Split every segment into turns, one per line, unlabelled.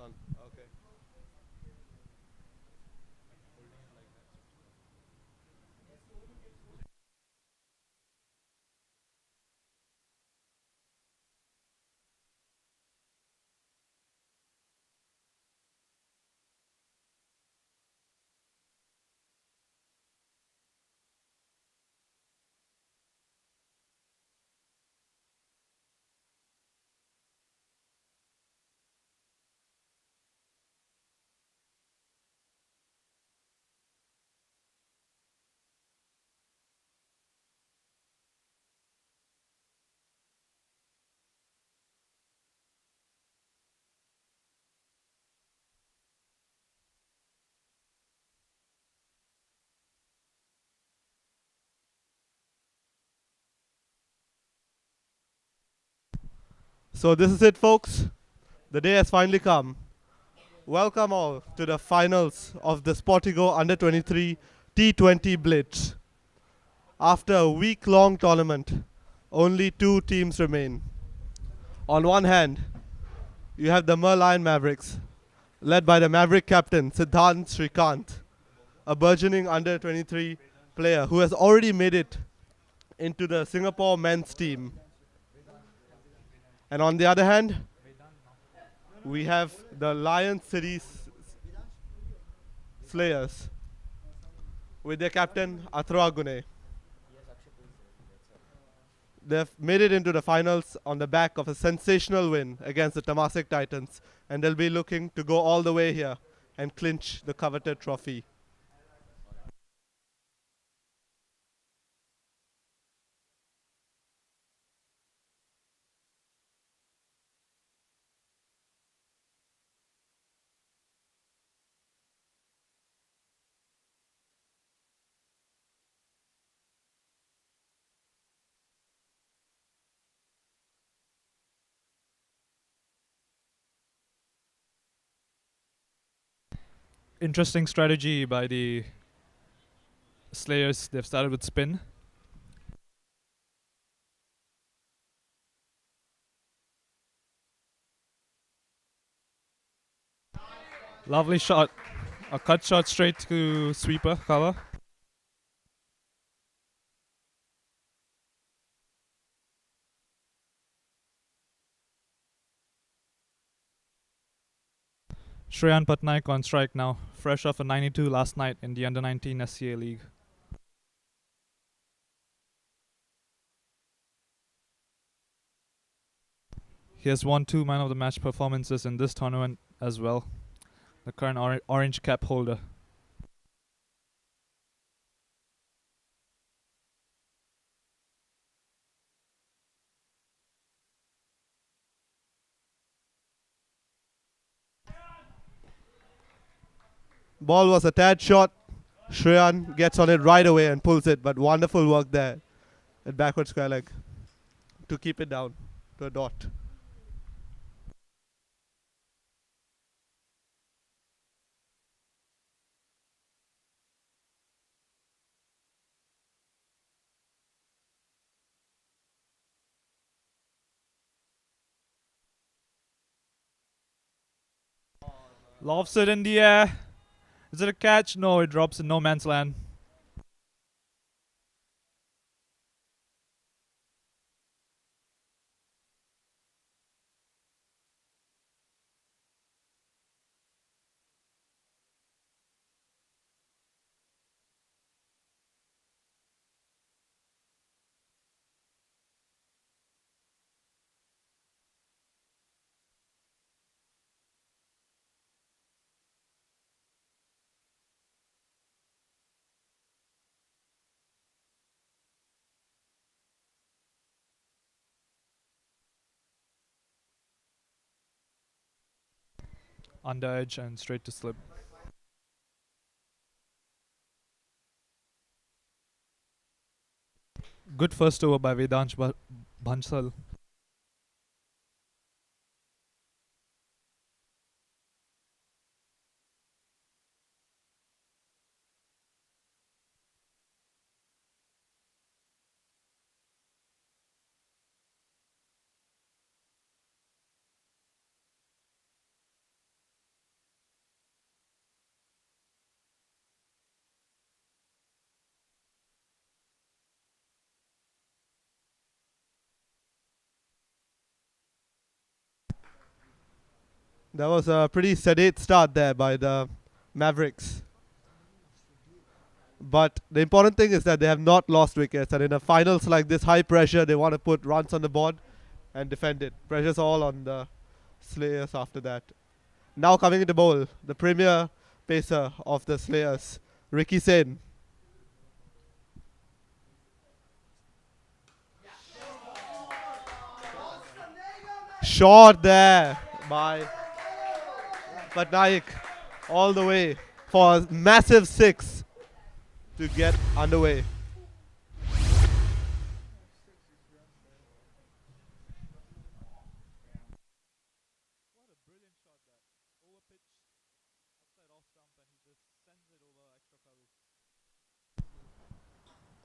On. Okay. So this is it, folks. The day has finally come. Welcome all to the finals of the SportyGo Under 23 T20 Blitz. After a week-long tournament, only two teams remain. On one hand, you have the MERLION Mavericks, led by the Maverick captain Siddhant Shrikant, a burgeoning Under 23 player who has already made it into the Singapore men's team. And on the other hand, we have the Lion City Slayers with their captain Athra Gune. They've made it into the finals on the back of a sensational win against the Temasek Titans, and they'll be looking to go all the way here and clinch the coveted trophy.
Interesting strategy by the Slayers. They've started with spin. Lovely shot. A cut shot straight to sweeper cover. Shan Patnaik on strike now, fresh off a 92 last night in the under-19 SCA League. He has won 2 man of the match performances in this tournament as well. The current orange cap holder.
Ball was a tad short. Shreyan gets on it right away and pulls it, but wonderful work there at backward square leg to keep it down to a dot.
Lofts it in the air. Is it a catch? No, it drops in no man's land. Under edge and straight to slip. Good first over by Vedansh Bansal.
That was a pretty sedate start there by the Mavericks. But the important thing is that they have not lost wickets, and in a finals like this, high pressure, they want to put runs on the board and defend it. Pressure's all on the Slayers after that. Now coming into bowl, the premier pacer of the Slayers, Ricky Sen. Shot there by Patnaik all the way for a massive six to get underway.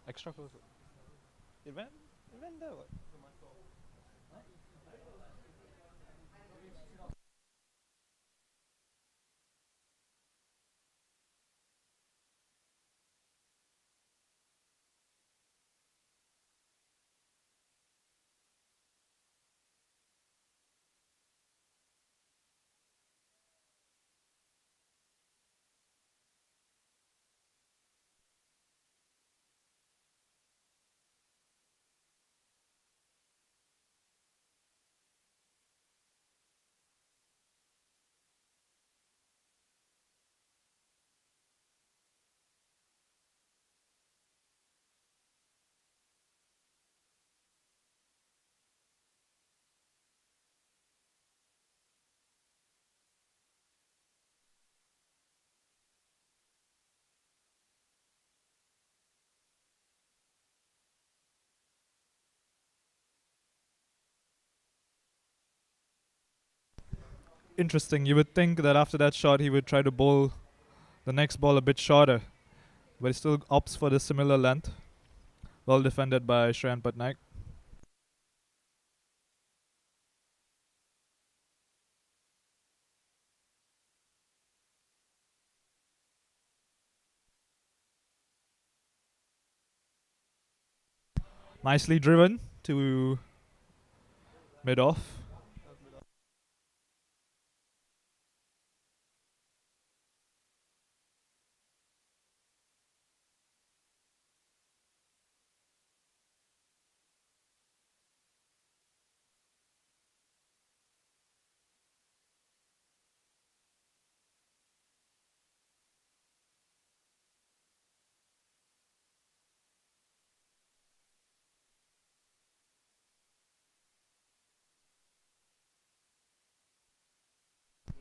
Extra close. It went there. Interesting. You would think that after that shot he would try to bowl the next ball a bit shorter, but he still opts for the similar length. Well defended by Shan Patnaik. Nicely driven to mid-off.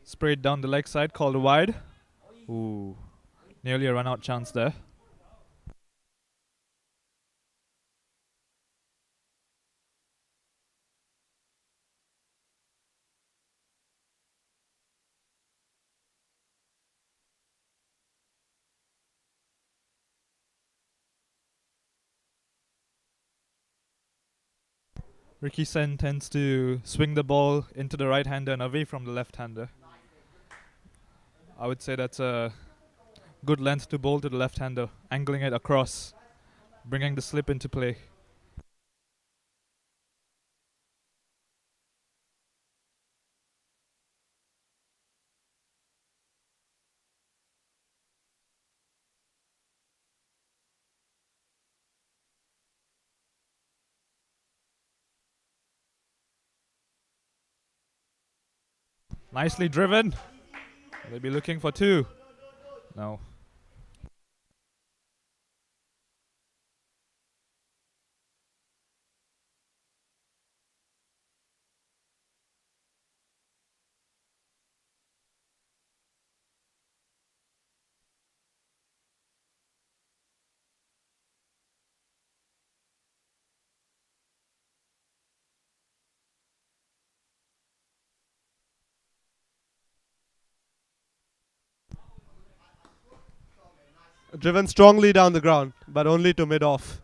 Sprayed down the leg side, called wide. Ooh, nearly a run-out chance there. Ricky Sen tends to swing the ball into the right-hander and away from the left-hander. I would say that's a good length to bowl to the left-hander, angling it across, bringing the slip into play. Nicely driven. They'll be looking for two. No.
Driven strongly down the ground, but only to mid-off.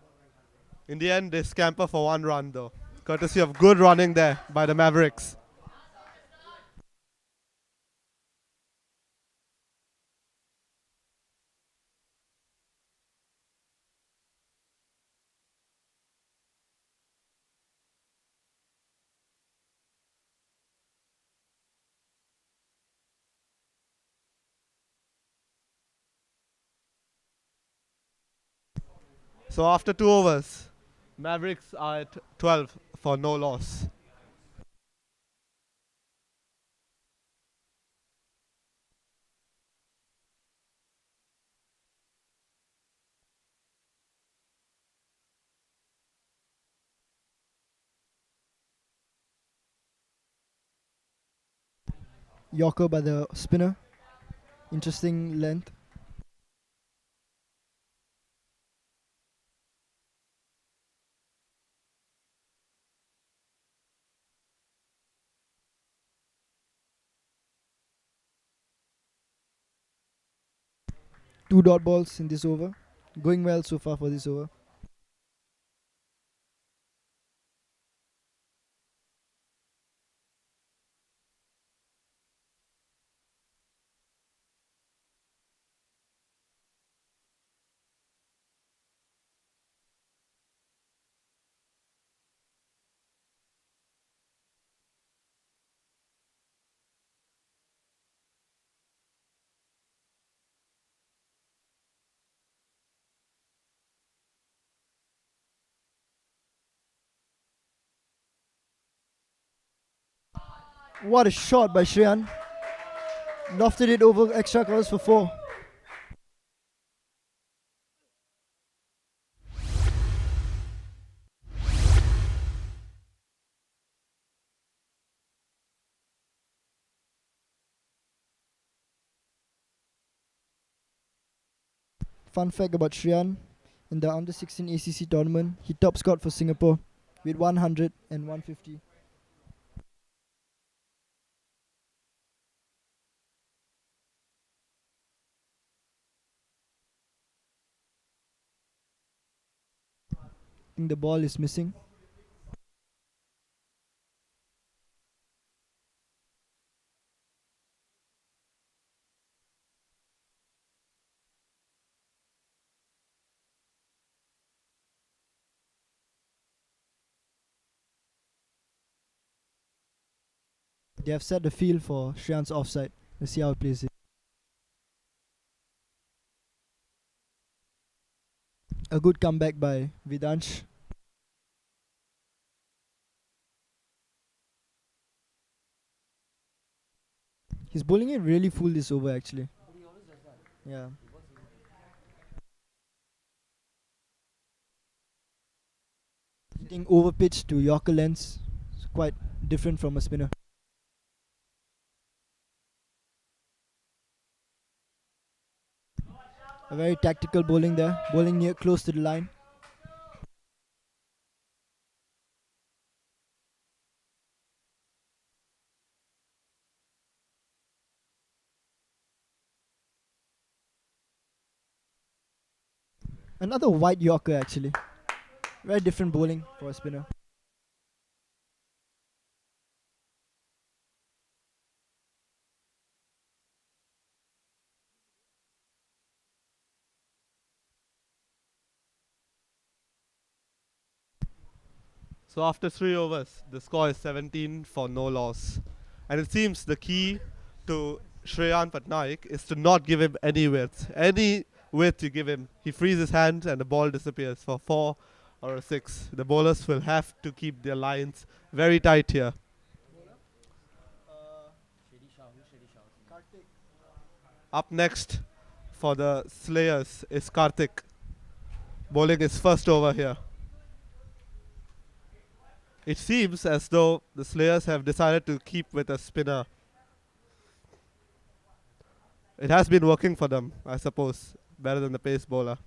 In the end, they scamper for one run though, courtesy of good running there by the Mavericks. So after 2 overs, Mavericks are at 12 for no loss.
Yorker by the spinner. Interesting length. Two dot balls in this over. Going well so far for this over. What a shot by Shreyan. Lofted it over extra covers for 4. Fun fact about Shreyan, in the under 16 ACC tournament, he top scored for Singapore with 100 and 150. I think the ball is missing. They have set the field for Shreyan's offside. Let's see how he plays it. A good comeback by Vidansh. He's bowling it really full this over actually. Yeah. Hitting over pitch to Yorker lengths. It's quite different from a spinner. A very tactical bowling there. Bowling near close to the line. Another wide Yorker actually. Very different bowling for a spinner.
So after 3 overs, the score is 17 for no loss. And it seems the key to Shan Patnaik is to not give him any width. Any width you give him, he frees his hands and the ball disappears for 4 or a 6. The bowlers will have to keep their lines very tight here. Up next for the Slayers is Karthik, bowling his first over here. It seems as though the Slayers have decided to keep with a spinner. It has been working for them, I suppose, better than the pace bowler.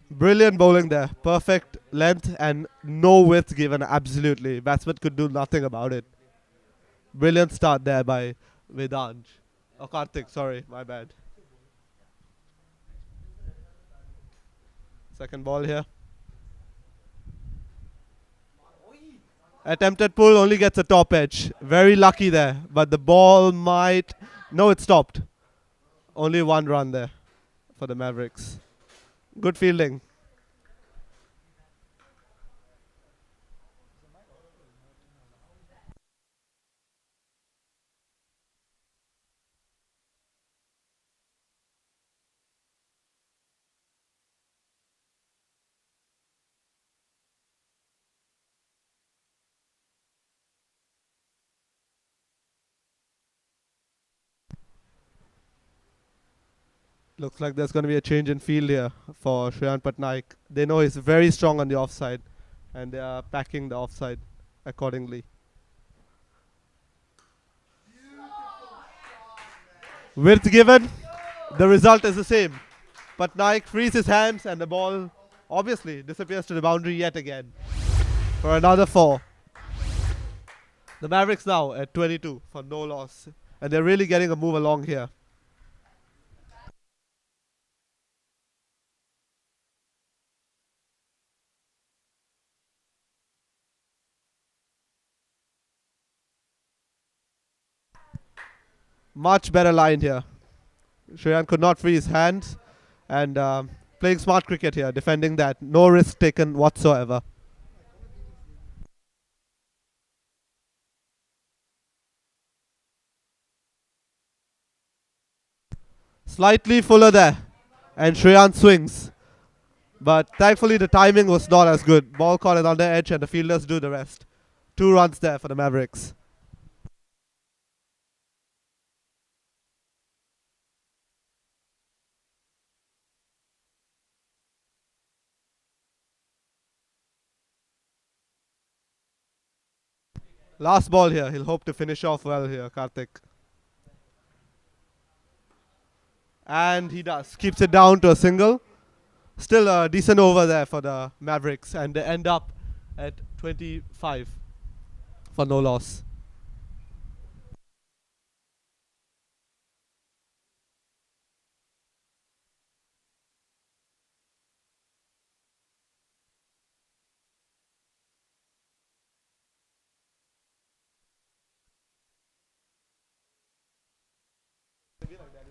Brilliant bowling there. Perfect length and no width given, absolutely. Batsman could do nothing about it. Brilliant start there by Vedansh. Oh, Karthik, sorry, my bad. Second ball here. Attempted pull, only gets a top edge. Very lucky there, but the ball might... No, it stopped. Only 1 run there for the Mavericks. Good fielding. Looks like there's going to be a change in field here for Shan Patnaik. They know he's very strong on the offside, and they are packing the offside accordingly. Width given, the result is the same. Patnaik frees his hands, and the ball obviously disappears to the boundary yet again for another 4. The Mavericks now at 22 for no loss, and they're really getting a move along here. Much better line here. Shreyan could not free his hands, and playing smart cricket here, defending that. No risk taken whatsoever. Slightly fuller there, and Shreyan swings. But thankfully the timing was not as good. Ball caught an under edge, and the fielders do the rest. 2 runs there for the Mavericks. Last ball here. He'll hope to finish off well here, Karthik. And he does. Keeps it down to a single. Still a decent over there for the Mavericks, and they end up at 25 for no loss.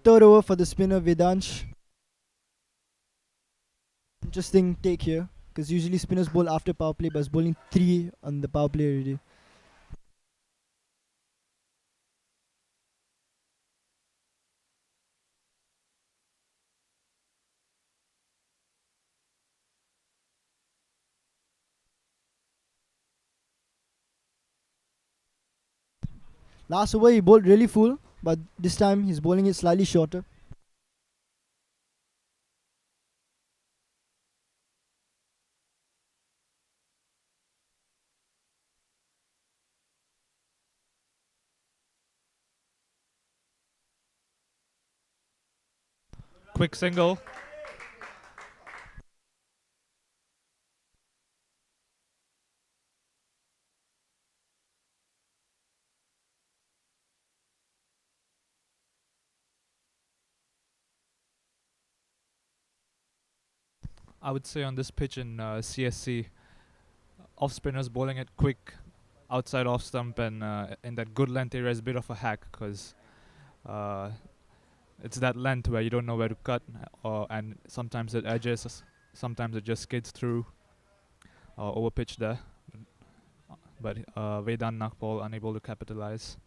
Third over for the spinner Vedansh. Interesting take here, because usually spinners bowl after power play, but he's bowling 3 on the power play already. Last over he bowled really full, but this time he's bowling it slightly shorter.
Quick single. I would say on this pitch in CSC, off spinners bowling it quick outside off stump and in that good length area is a bit of a hack, because it's that length where you don't know where to cut, and sometimes it edges, sometimes it just skids through over pitch there. But Vedan Nakpal unable to capitalize.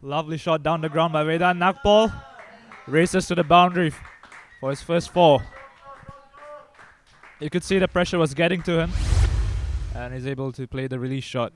Lovely shot down the ground by Vedan Nakpal. Races to the boundary for his first 4. You could see the pressure was getting to him, and he's able to play the release shot.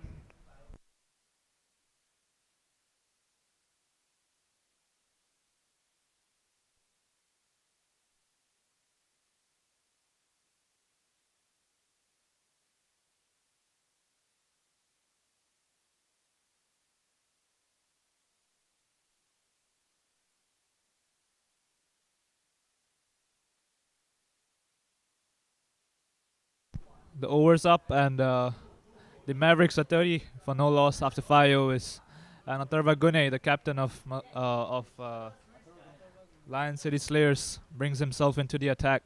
The over's up, and the Mavericks are 30 for no loss after 5 overs. And Atharva Gune, the captain of Lion City Slayers, brings himself into the attack.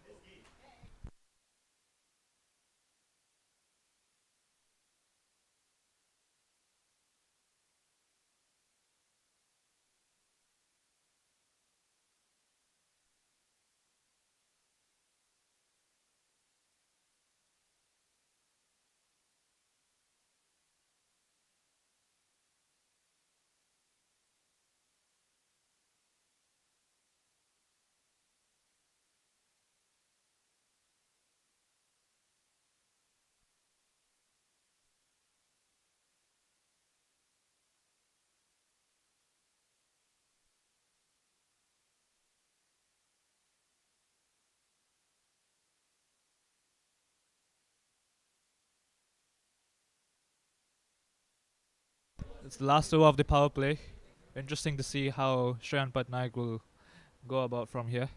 It's the last over of the power play. Interesting to see how Shan Patnaik will go about from here.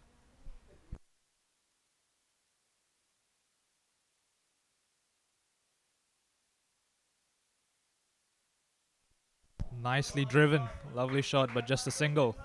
Nicely driven. Lovely shot, but just a single.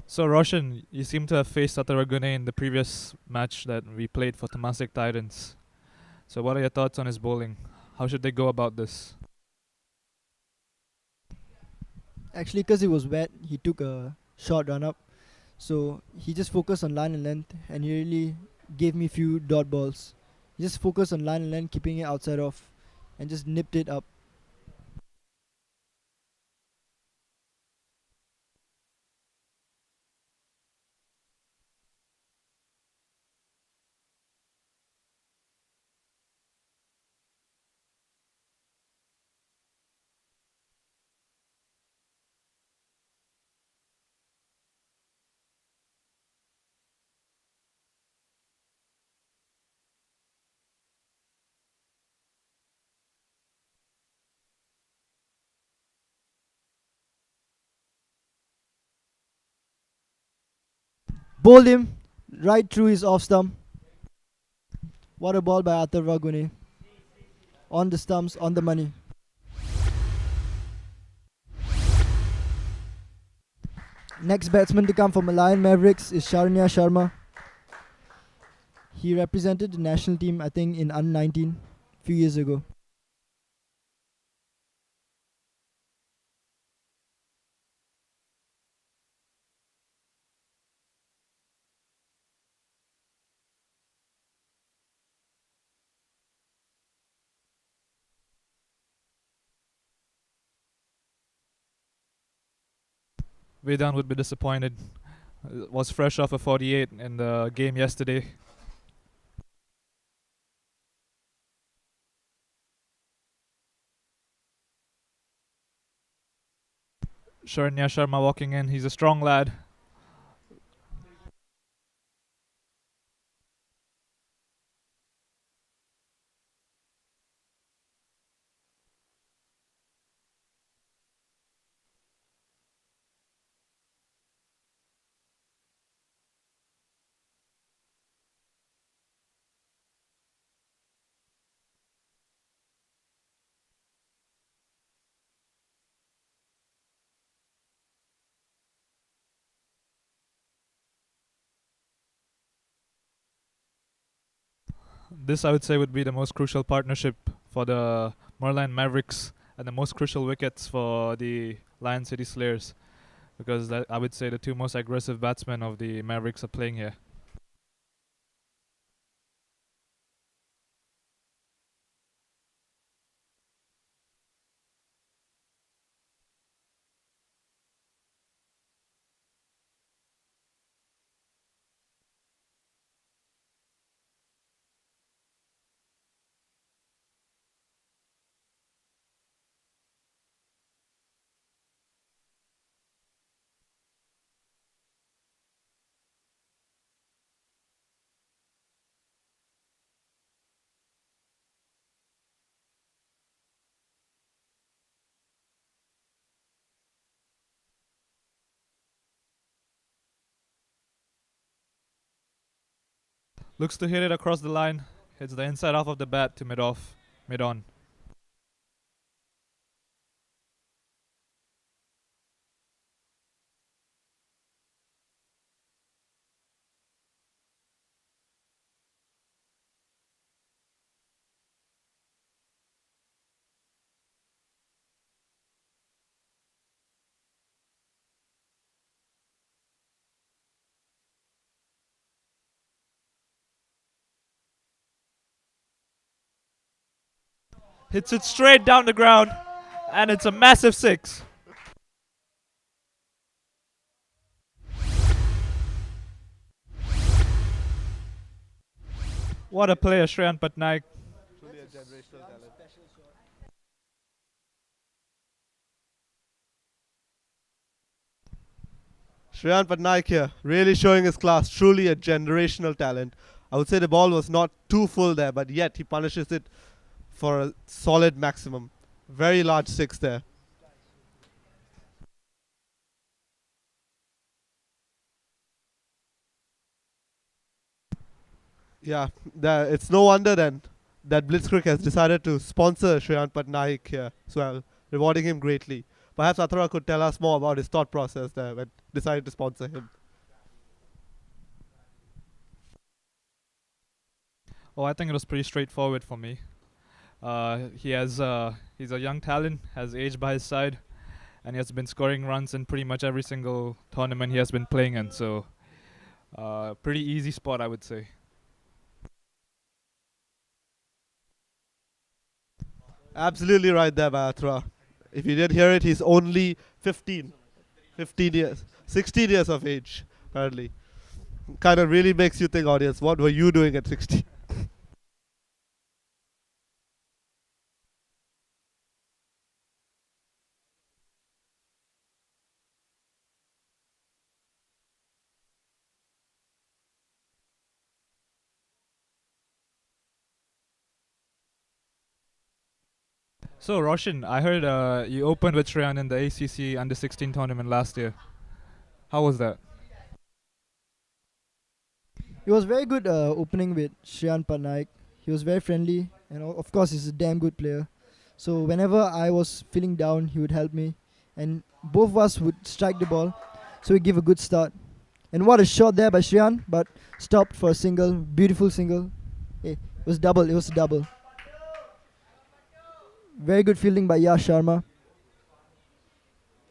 So Roshan, you seem to have faced Atharva Gune in the previous match that we played for Temasek Titans. So what are your thoughts on his bowling? How should they go about this?
Actually, because it was wet, he took a short run up. So he just focused on line and length, and he really gave me few dot balls. He just focused on line and length, keeping it outside off, and just nipped it up. Bowled him right through his off stump. What a ball by Atharva Gune. On the stumps, on the money. Next batsman to come from MERLION Mavericks is Sharanya Sharma. He represented the national team, I think, in under-19 a few years ago.
Vedan would be disappointed. Was fresh off a 48 in the game yesterday. Sharanya Sharma walking in. He's a strong lad. This, I would say, would be the most crucial partnership for the MERLION Mavericks and the most crucial wickets for the Lion City Slayers, because I would say the two most aggressive batsmen of the Mavericks are playing here. Looks to hit it across the line. Hits the inside half of the bat to mid-off, mid-on. Hits it straight down the ground, and it's a massive 6. What a player, Shan Patnaik.
Truly a generational talent. Shan Patnaik here, really showing his class. Truly a generational talent. I would say the ball was not too full there, but yet he punishes it for a solid maximum. Very large 6 there. Yeah, it's no wonder then that Blitzkrieg has decided to sponsor Shan Patnaik here as well, rewarding him greatly. Perhaps Athara could tell us more about his thought process there when decided to sponsor him.
Oh, I think it was pretty straightforward for me. He's a young talent, has age by his side, and he has been scoring runs in pretty much every single tournament he has been playing in. So, pretty easy spot, I would say.
Absolutely right there by Athara. If you did hear it, he's only 15 years, 16 years of age, apparently. Kind of really makes you think, audience, what were you doing at 16?
So, Roshan, I heard you opened with Shreyan in the ACC Under 16 tournament last year. How was that?
It was very good opening with Shan Patnaik. He was very friendly, and of course, he's a damn good player. So whenever I was feeling down, he would help me, and both of us would strike the ball. So we give a good start. And what a shot there by Shan, but stopped for a single, beautiful single. It was double. It was a double. Very good fielding by Yash Sharma.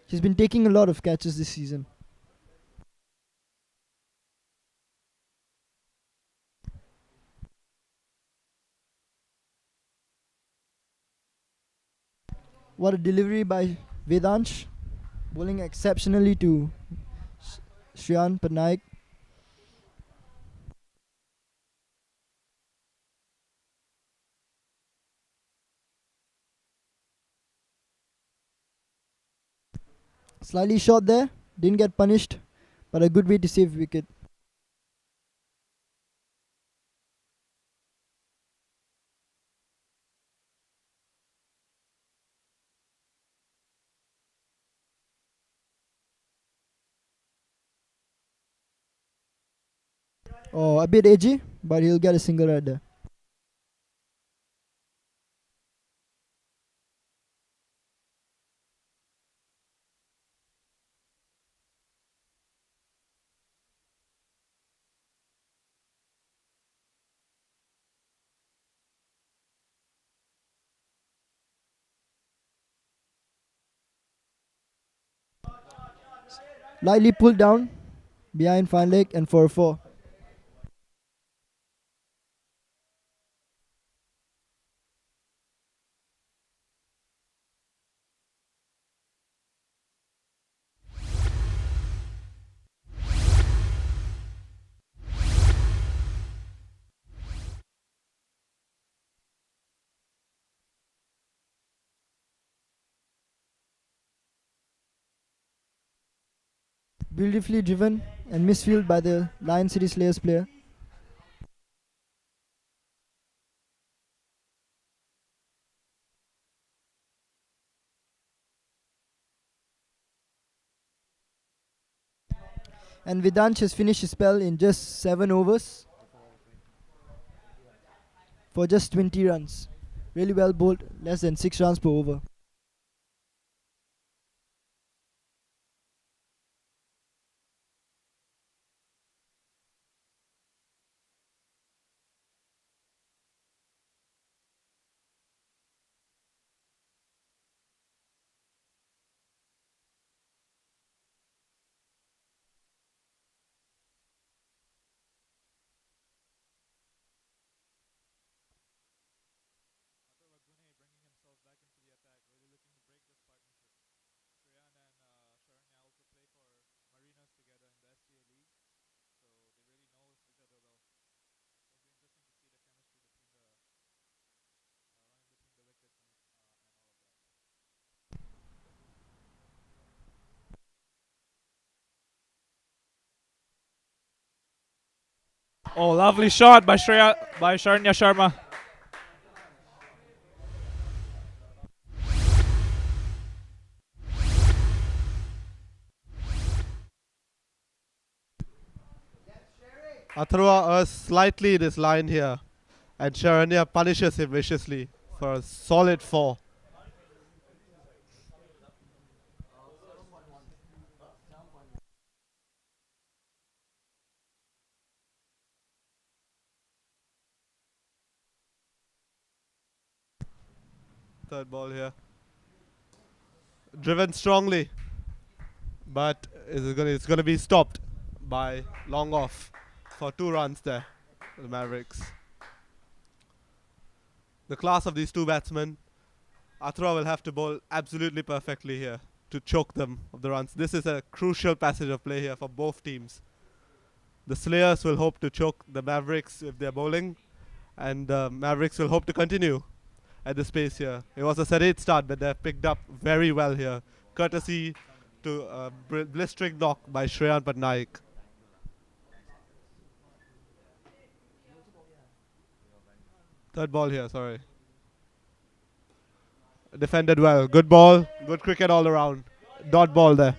He's been taking a lot of catches this season. What a delivery by Vedansh, bowling exceptionally to Shan Patnaik. Slightly short there, didn't get punished, but a good way to save wicket. Oh, a bit edgy, but he'll get a single right there. Lightly pulled down behind fine leg and for a 4. Beautifully driven and misfield by the Lion City Slayers player. And Vedansh has finished his spell in just 7 overs. for just 20 runs. Really well bowled, less than 6 runs per over.
Oh, lovely shot by Sharanya Sharma.
Atharva slightly in his line here, and Sharanya punishes him viciously for a solid 4. Third ball here. Driven strongly, but it's gonna be stopped by long off for 2 runs there. The Mavericks. The class of these two batsmen, Atharva will have to bowl absolutely perfectly here to choke them of the runs. This is a crucial passage of play here for both teams. The Slayers will hope to choke the Mavericks if they're bowling, and the Mavericks will hope to continue at this pace here. It was a serene start, but they've picked up very well here, courtesy to a blistering knock by Shan Patnaik. Third ball here, sorry. Defended well. Good ball. Good cricket all around. Dot ball there.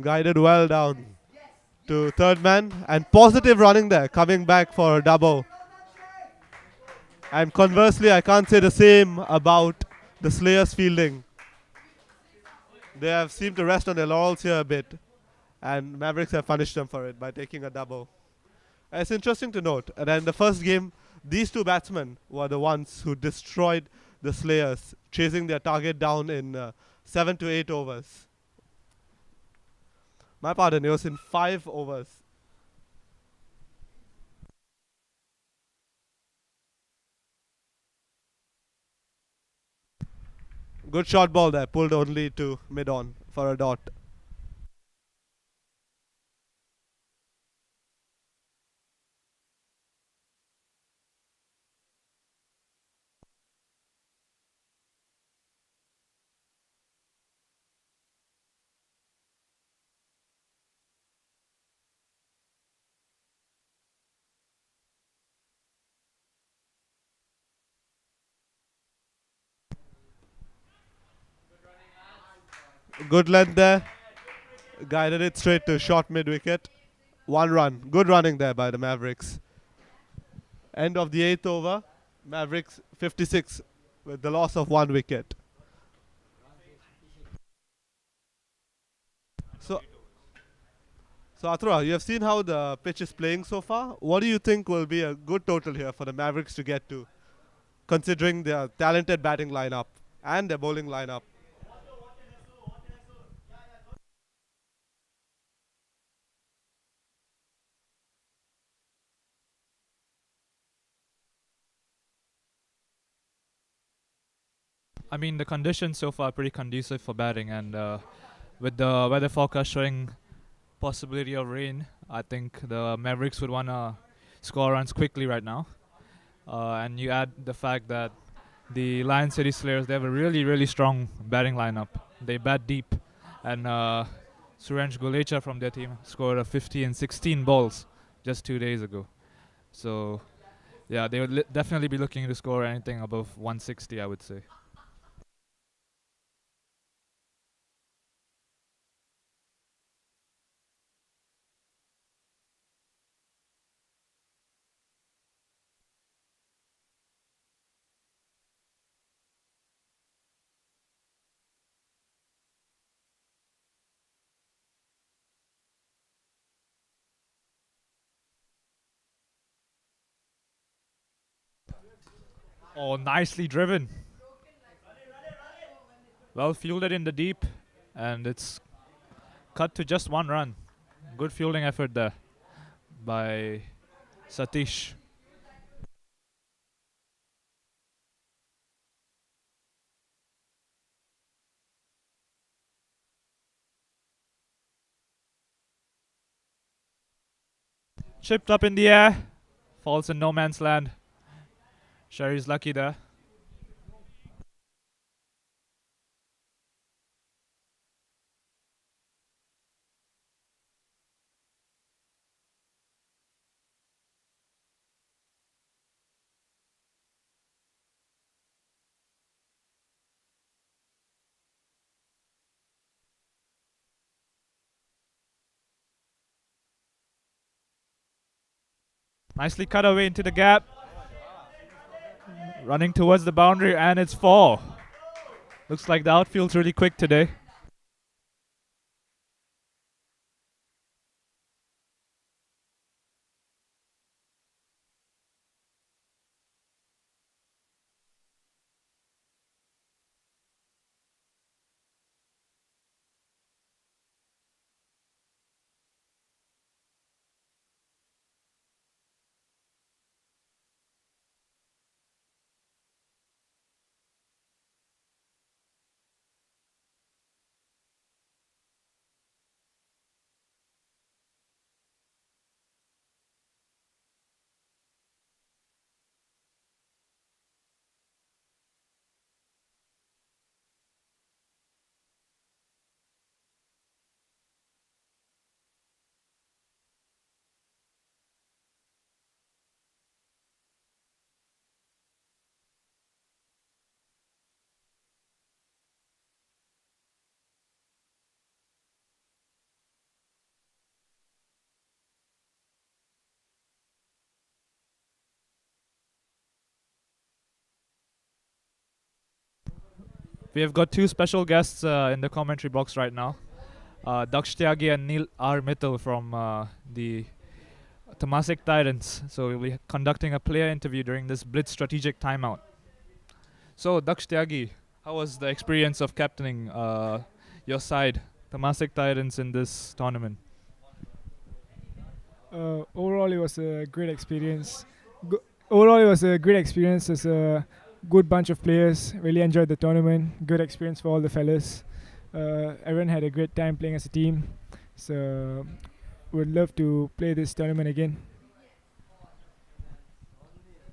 Guided well down to third man, and positive running there, coming back for a double. And conversely, I can't say the same about the Slayers fielding. They have seemed to rest on their laurels here a bit, and Mavericks have punished them for it by taking a double. And it's interesting to note that in the first game, these two batsmen were the ones who destroyed the Slayers, chasing their target down in 7 to 8 overs. My pardon, it was in 5 overs. Good short ball there, pulled only to mid-on for a dot. Good length there. Guided it straight to short mid-wicket. 1 run. Good running there by the Mavericks. End of the 8th over. Mavericks 56 with the loss of 1 wicket. So Atharva, you have seen how the pitch is playing so far. What do you think will be a good total here for the Mavericks to get to, considering their talented batting lineup and their bowling lineup?
I mean, the conditions so far are pretty conducive for batting, and with the weather forecast showing possibility of rain, I think the Mavericks would want to score runs quickly right now. and you add the fact that the Lion City Slayers, they have a really strong batting lineup. They bat deep, and Surenj Gulecha from their team scored a 50 and 16 balls just 2 days ago. So yeah, they would definitely be looking to score anything above 160, I would say. Oh, nicely driven. Well fielded in the deep, and it's cut to just 1 run. Good fielding effort there by Satish. Chipped up in the air, falls in no man's land. Sherry's lucky there. Nicely cut away into the gap. Running towards the boundary, and it's 4. Looks like the outfield's really quick today. We have got 2 special guests in the commentary box right now. Daksh Tyagi and Neil R. Mittal from the Temasek Titans. So we'll be conducting a player interview during this Blitz strategic timeout. So Daksh Tyagi, how was the experience of captaining your side, Temasek Titans, in this tournament?
Overall, it was a great experience. Overall, it was a great experience. It's a good bunch of players. Really enjoyed the tournament. Good experience for all the fellas. Everyone had a great time playing as a team. So, would love to play this tournament again.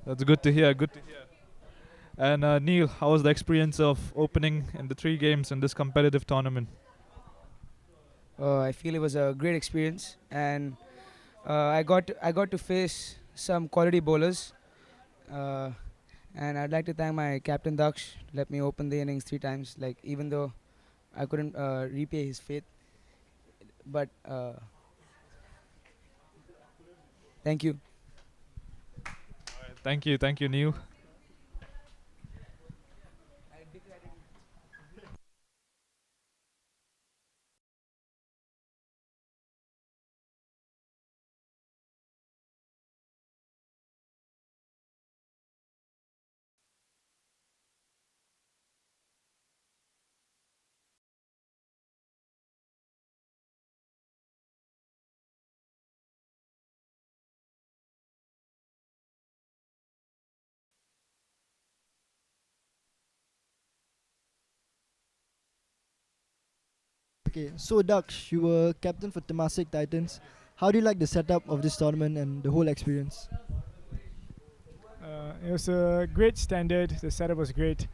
That's good to hear. Good to hear. And Neil, how was the experience of opening in the 3 games in this competitive tournament?
I feel it was a great experience, and I got to face some quality bowlers, and I'd like to thank my captain Daksh. Let me open the innings 3 times. Like, even though I couldn't repay his faith, but thank you.
Thank you, Neil.
Okay, so Daksh, you were captain for Temasek Titans. How do you like the setup of this tournament and the whole experience?
It was a great standard. The setup was great,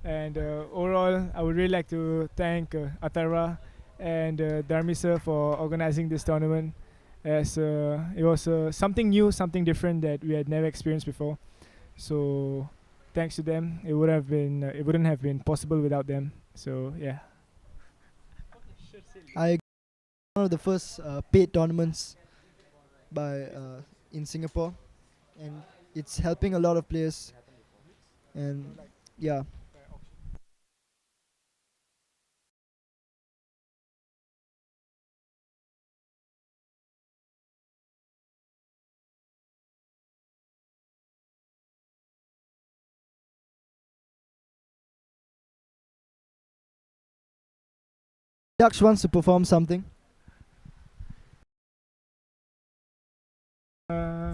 and overall, I would really like to thank Atharva and Dharmisa for organizing this tournament. As it was something new, something different that we had never experienced before. So, thanks to them, it wouldn't have been possible without them. So yeah.
I one of the first paid tournaments by in Singapore, and it's helping a lot of players. And yeah, Daksh wants to perform something.
Uh,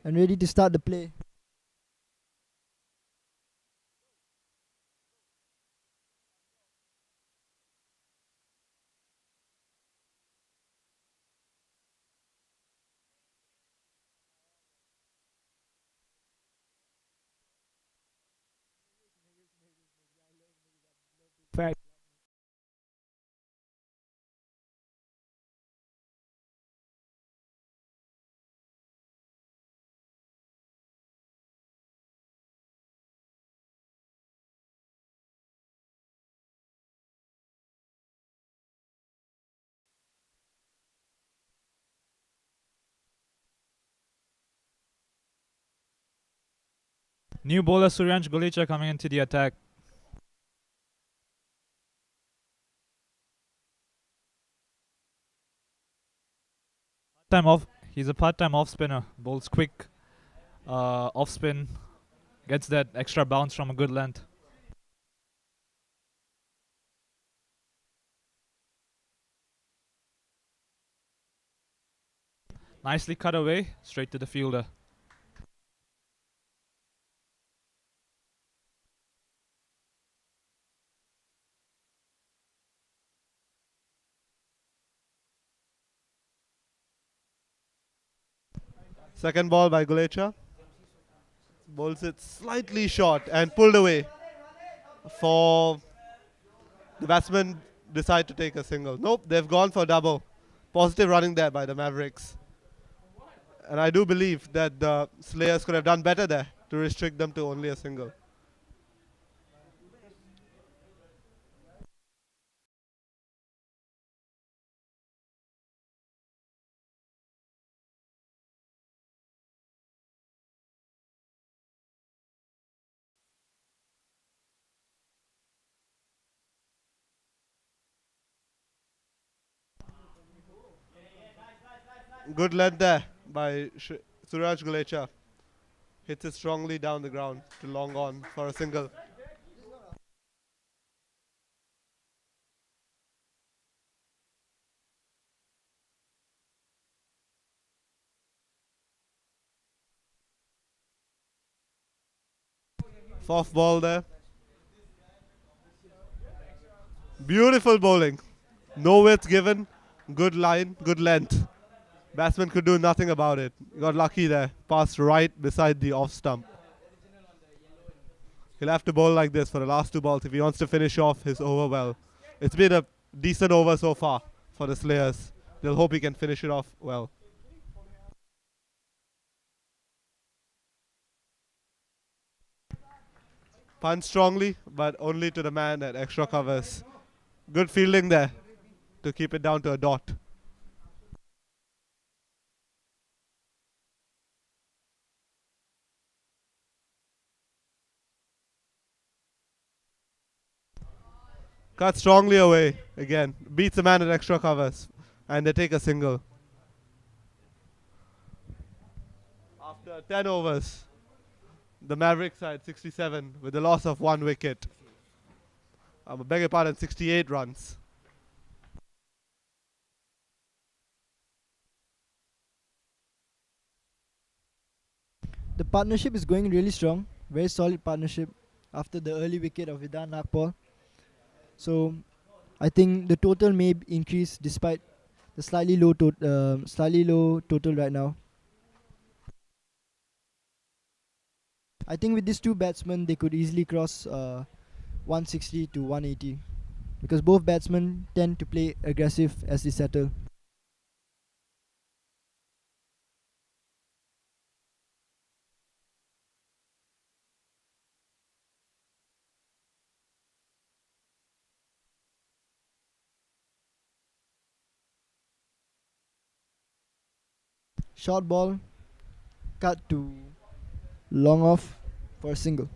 And ready to start the play.
fact.
New bowler Suryansh Golicha coming into the attack. He's a part-time off spinner. Bowls quick, off spin, gets that extra bounce from a good length. Nicely cut away, straight to the fielder.
Second ball by Gulecha. Bowls it slightly short and pulled away. For the batsman decide to take a single. Nope, they've gone for double. Positive running there by the Mavericks. And I do believe that the Slayers could have done better there to restrict them to only a single. Good length there by Suraj Gulecha. Hits it strongly down the ground to long on for a single. Fourth ball there. Beautiful bowling. No width given. Good line, good length. Batsman could do nothing about it. Got lucky there. Passed right beside the off stump. He'll have to bowl like this for the last two balls if he wants to finish off his over well. It's been a decent over so far for the Slayers. They'll hope he can finish it off well. Punched strongly, but only to the man at extra covers. Good fielding there to keep it down to a dot. Cut strongly away again. Beats the man at extra covers. And they take a single. After 10 overs, the Mavericks side 67 with a loss of 1 wicket. I beg your pardon, 68 runs.
The partnership is going really strong. Very solid partnership after the early wicket of Vidan Nagpal. So I think the total may increase despite the slightly low total right now. I think with these two batsmen, they could easily cross 160 to 180 because both batsmen tend to play aggressive as they settle. Short ball cut to long off for a single.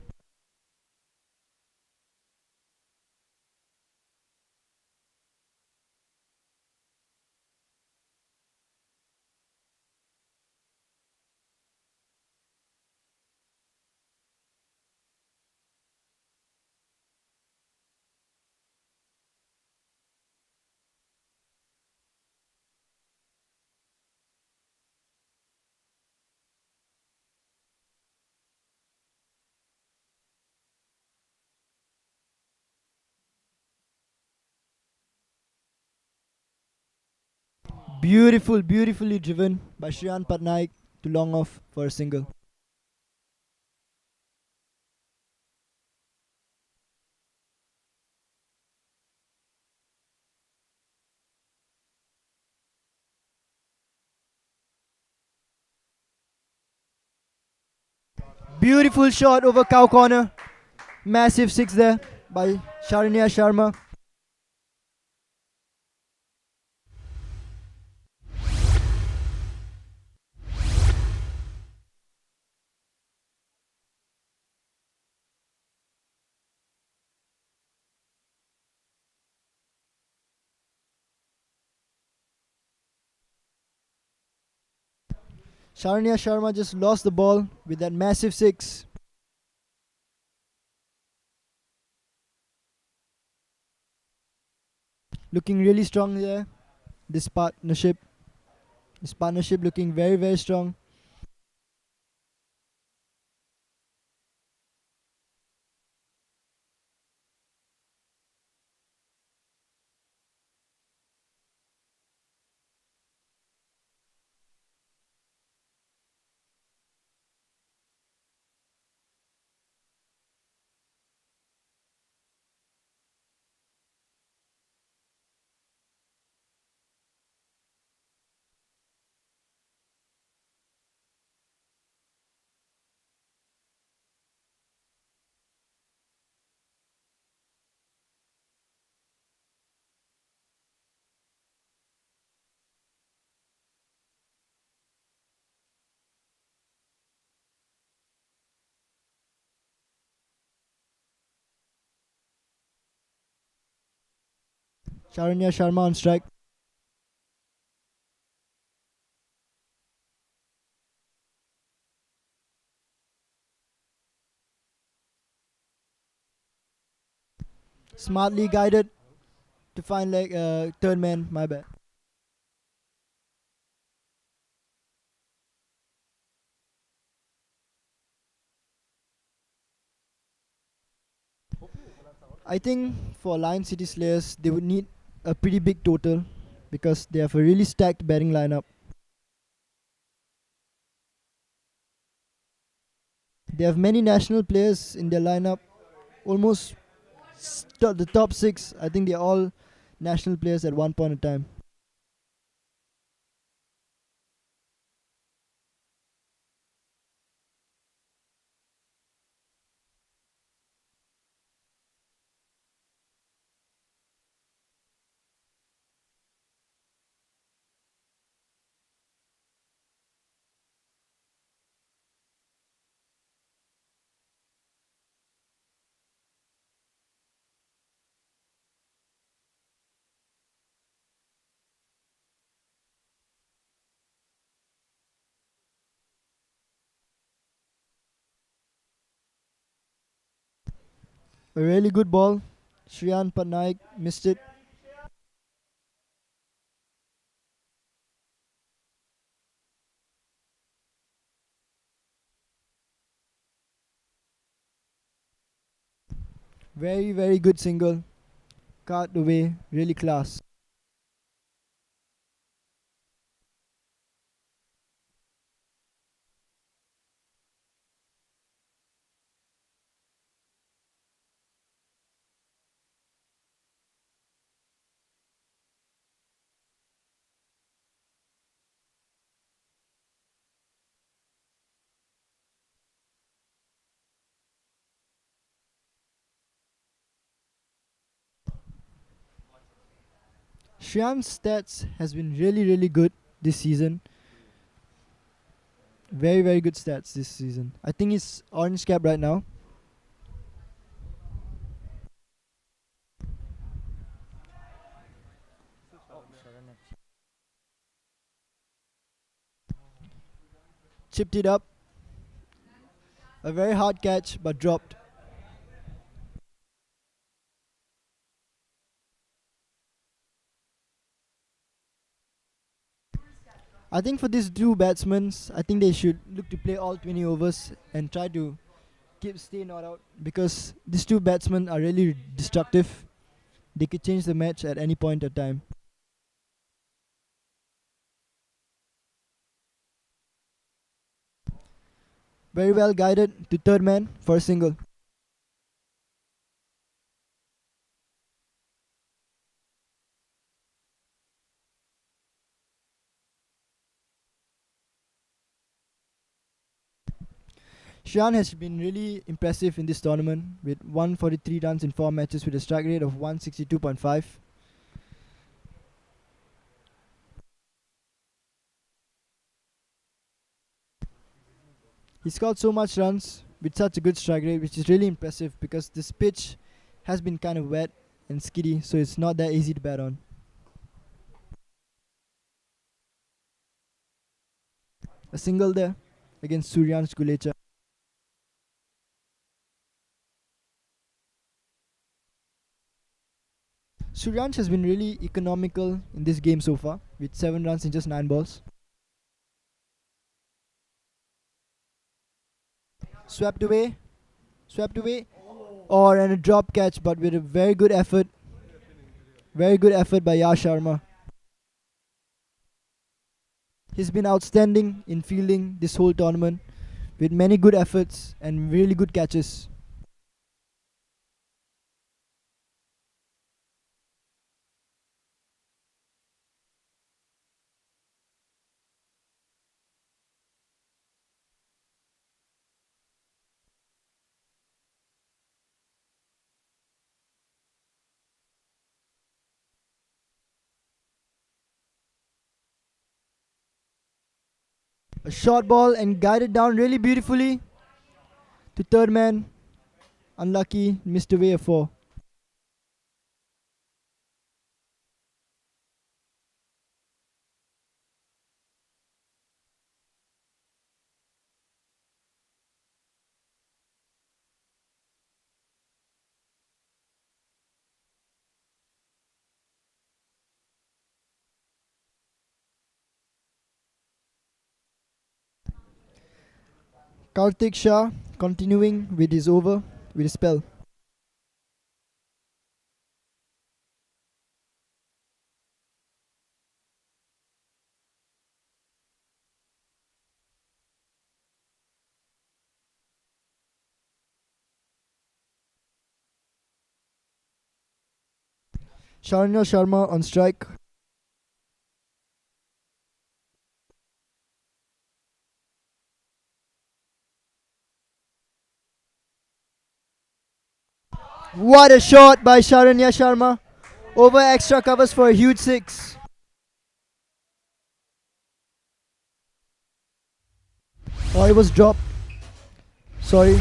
Beautifully driven by Shan Patnaik to long off for a single. Beautiful shot over cow corner. Massive six there by Sharanya Sharma. Sharanya Sharma just lost the ball with that massive six. Looking really strong there. This partnership. This partnership looking very strong. Sharanya Sharma on strike. Smartly guided to find like third man. My bad. I think for Lion City Slayers, they would need a pretty big total because they have a really stacked batting lineup. They have many national players in their lineup. Almost the top six, I think they're all national players at one point in time. A really good ball. Shan Patnaik missed it. Very good single. card away, really class. Shyam's stats has been really good this season. Very good stats this season. I think he's orange cap right now. Chipped it up. A very hard catch, but dropped. I think for these two batsmen, I think they should look to play all 20 overs and try to stay not out, because these two batsmen are really destructive. They could change the match at any point of time. Very well guided to third man for a single. Shan has been really impressive in this tournament with 143 runs in 4 matches with a strike rate of 162.5. He scored so much runs with such a good strike rate, which is really impressive because this pitch has been kind of wet and skiddy, so it's not that easy to bat on. A single there against Suryansh Gulecha. Suryansh has been really economical in this game so far with 7 runs in just 9 balls. Swept away, and a drop catch, but with a very good effort by Yash Sharma. He's been outstanding in fielding this whole tournament with many good efforts and really good catches. A short ball and guided down really beautifully to third man. Unlucky, missed away a 4. Karthik Shah continuing with his over, with his spell. Sharanya Sharma on strike. What a shot by Sharanya Sharma. Over extra covers for a huge 6. Oh, it was dropped. Sorry.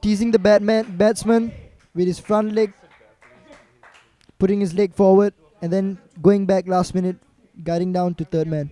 teasing the batsman with his front leg, putting his leg forward, and then going back last minute, guiding down to third man.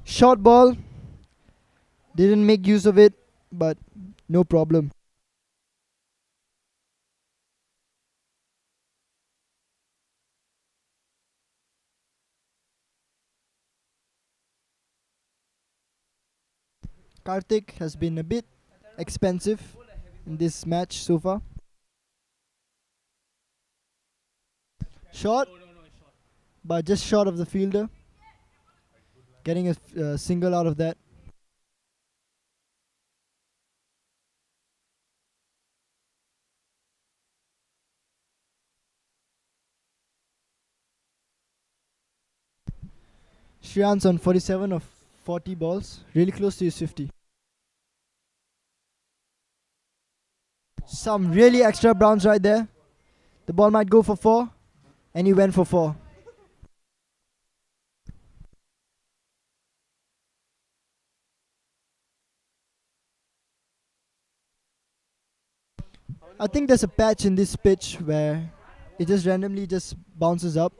Short ball, didn't make use of it, but no problem. Karthik has been a bit expensive in this match so far. Short, but just short of the fielder. Getting a single out of that. Shriyan's on 47 of 40 balls, really close to his 50. Some really extra bounce right there. The ball might go for 4, and he went for 4. I think there's a patch in this pitch where it just randomly just bounces up,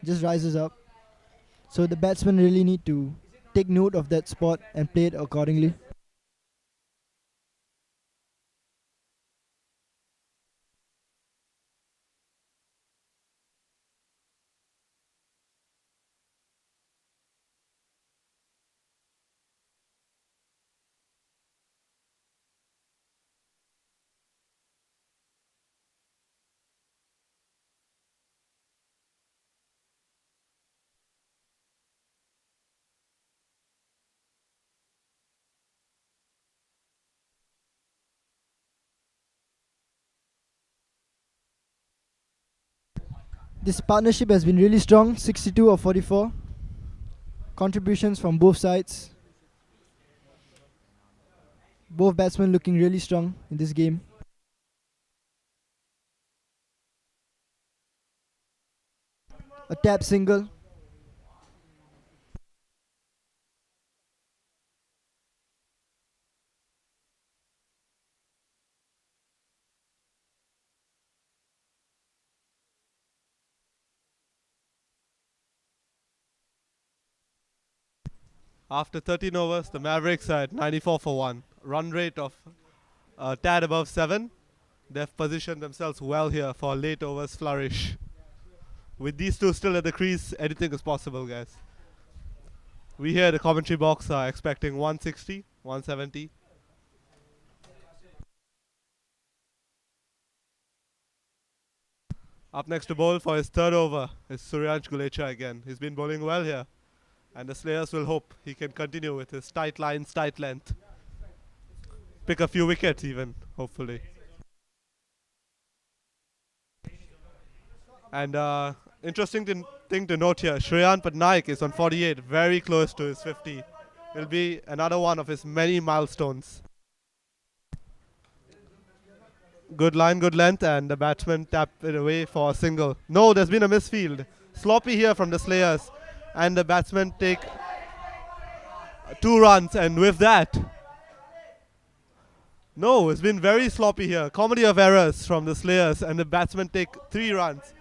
just rises up. So the batsmen really need to take note of that spot and play it accordingly. This partnership has been really strong, 62 of 44. Contributions from both sides. Both batsmen looking really strong in this game. A tap single.
After 13 overs, the Mavericks are at 94 for 1. Run rate of a tad above 7. They've positioned themselves well here for a late overs flourish. With these two still at the crease, anything is possible, guys. We here at the commentary box are expecting 160, 170. Up next to bowl for his third over is Suryansh Gulecha again. He's been bowling well here. And the Slayers will hope he can continue with his tight lines, tight length. Pick a few wickets even, hopefully. And interesting thing to note here, Shan Patnaik is on 48, very close to his 50. Will be another one of his many milestones. Good line, good length, and the batsman tapped it away for a single. No, there's been a misfield. Sloppy here from the Slayers. And the batsmen take 2 runs, and with that, no, it's been very sloppy here. Comedy of errors from the Slayers, and the batsmen take 3 runs.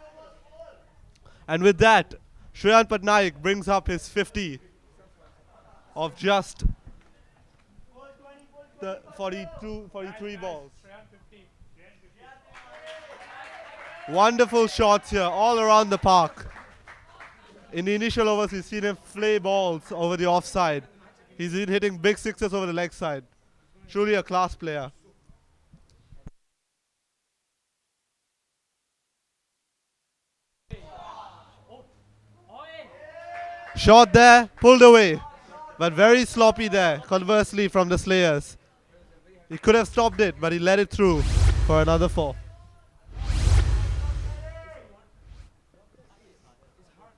And with that, Shan Patnaik brings up his 50 of just the 43 balls. Wonderful shots here all around the park. In the initial overs, we've seen him flay balls over the offside. He's been hitting big sixes over the leg side. Truly a class player. Shot there, pulled away. But very sloppy there, conversely from the Slayers. He could have stopped it, but he let it through for another 4.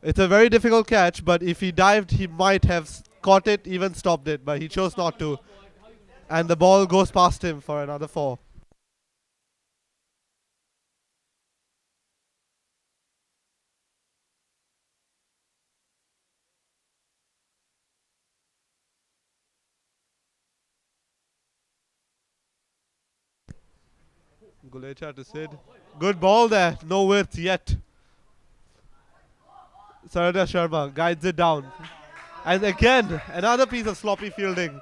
It's a very difficult catch, but if he dived, he might have caught it, even stopped it, but he chose not to. And the ball goes past him for another 4. Gulecha to Sid. Good ball there. No width yet. Sarada Sharma guides it down. And again, another piece of sloppy fielding.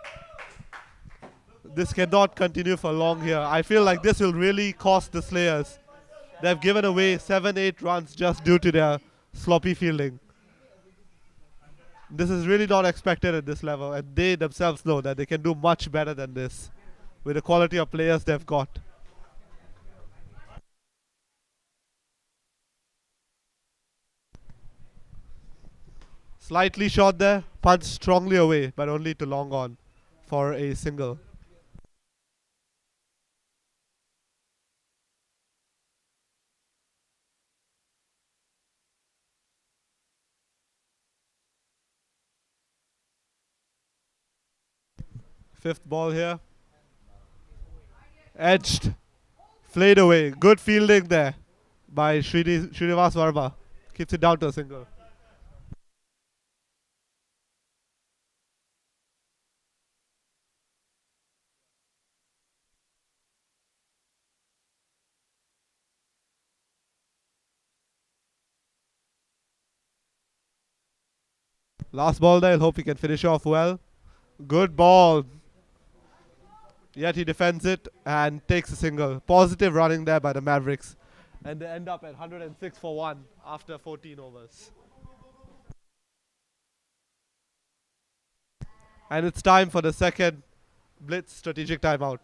This cannot continue for long here. I feel like this will really cost the Slayers. They've given away 7-8 runs just due to their sloppy fielding. This is really not expected at this level, and they themselves know that they can do much better than this with the quality of players they've got. Slightly short there, punched strongly away, but only to long on for a single. Fifth ball here. Edged. Flayed away. Good fielding there by Srinivas Verma. Keeps it down to a single. Last ball there. Hope he can finish off well. Good ball. Yet he defends it and takes a single. Positive running there by the Mavericks. And they end up at 106 for 1 after 14 overs. And it's time for the second Blitz strategic timeout.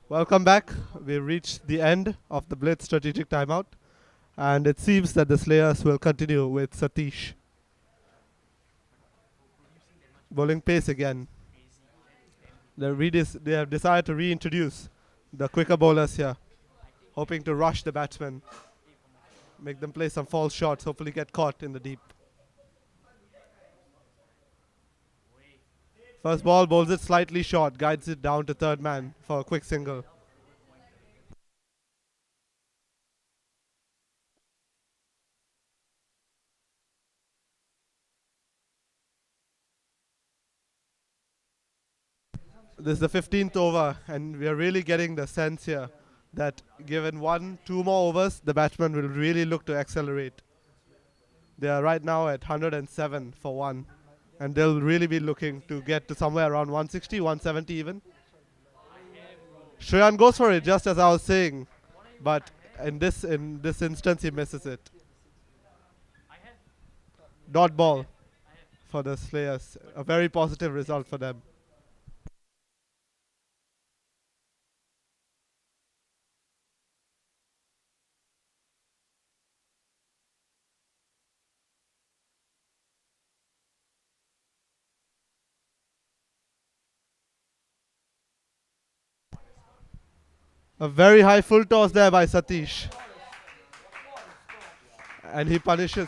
Welcome back. We reached the end of the Blitz strategic timeout, and it seems that the Slayers will continue with Satish. Bowling pace again. They have decided to reintroduce the quicker bowlers here, hoping to rush the batsmen, make them play some false shots, hopefully get caught in the deep. First ball bowls it slightly short, guides it down to third man for a quick single. This is the 15th over, and we are really getting the sense here that given 2 more overs, the batsman will really look to accelerate. They are right now at 107 for 1, and they'll really be looking to get to somewhere around 160, 170 even. Shreyan goes for it, just as I was saying, but in this instance he misses it. Dot ball for the Slayers, a very positive result for them. A very high full toss there by Satish. And he punishes.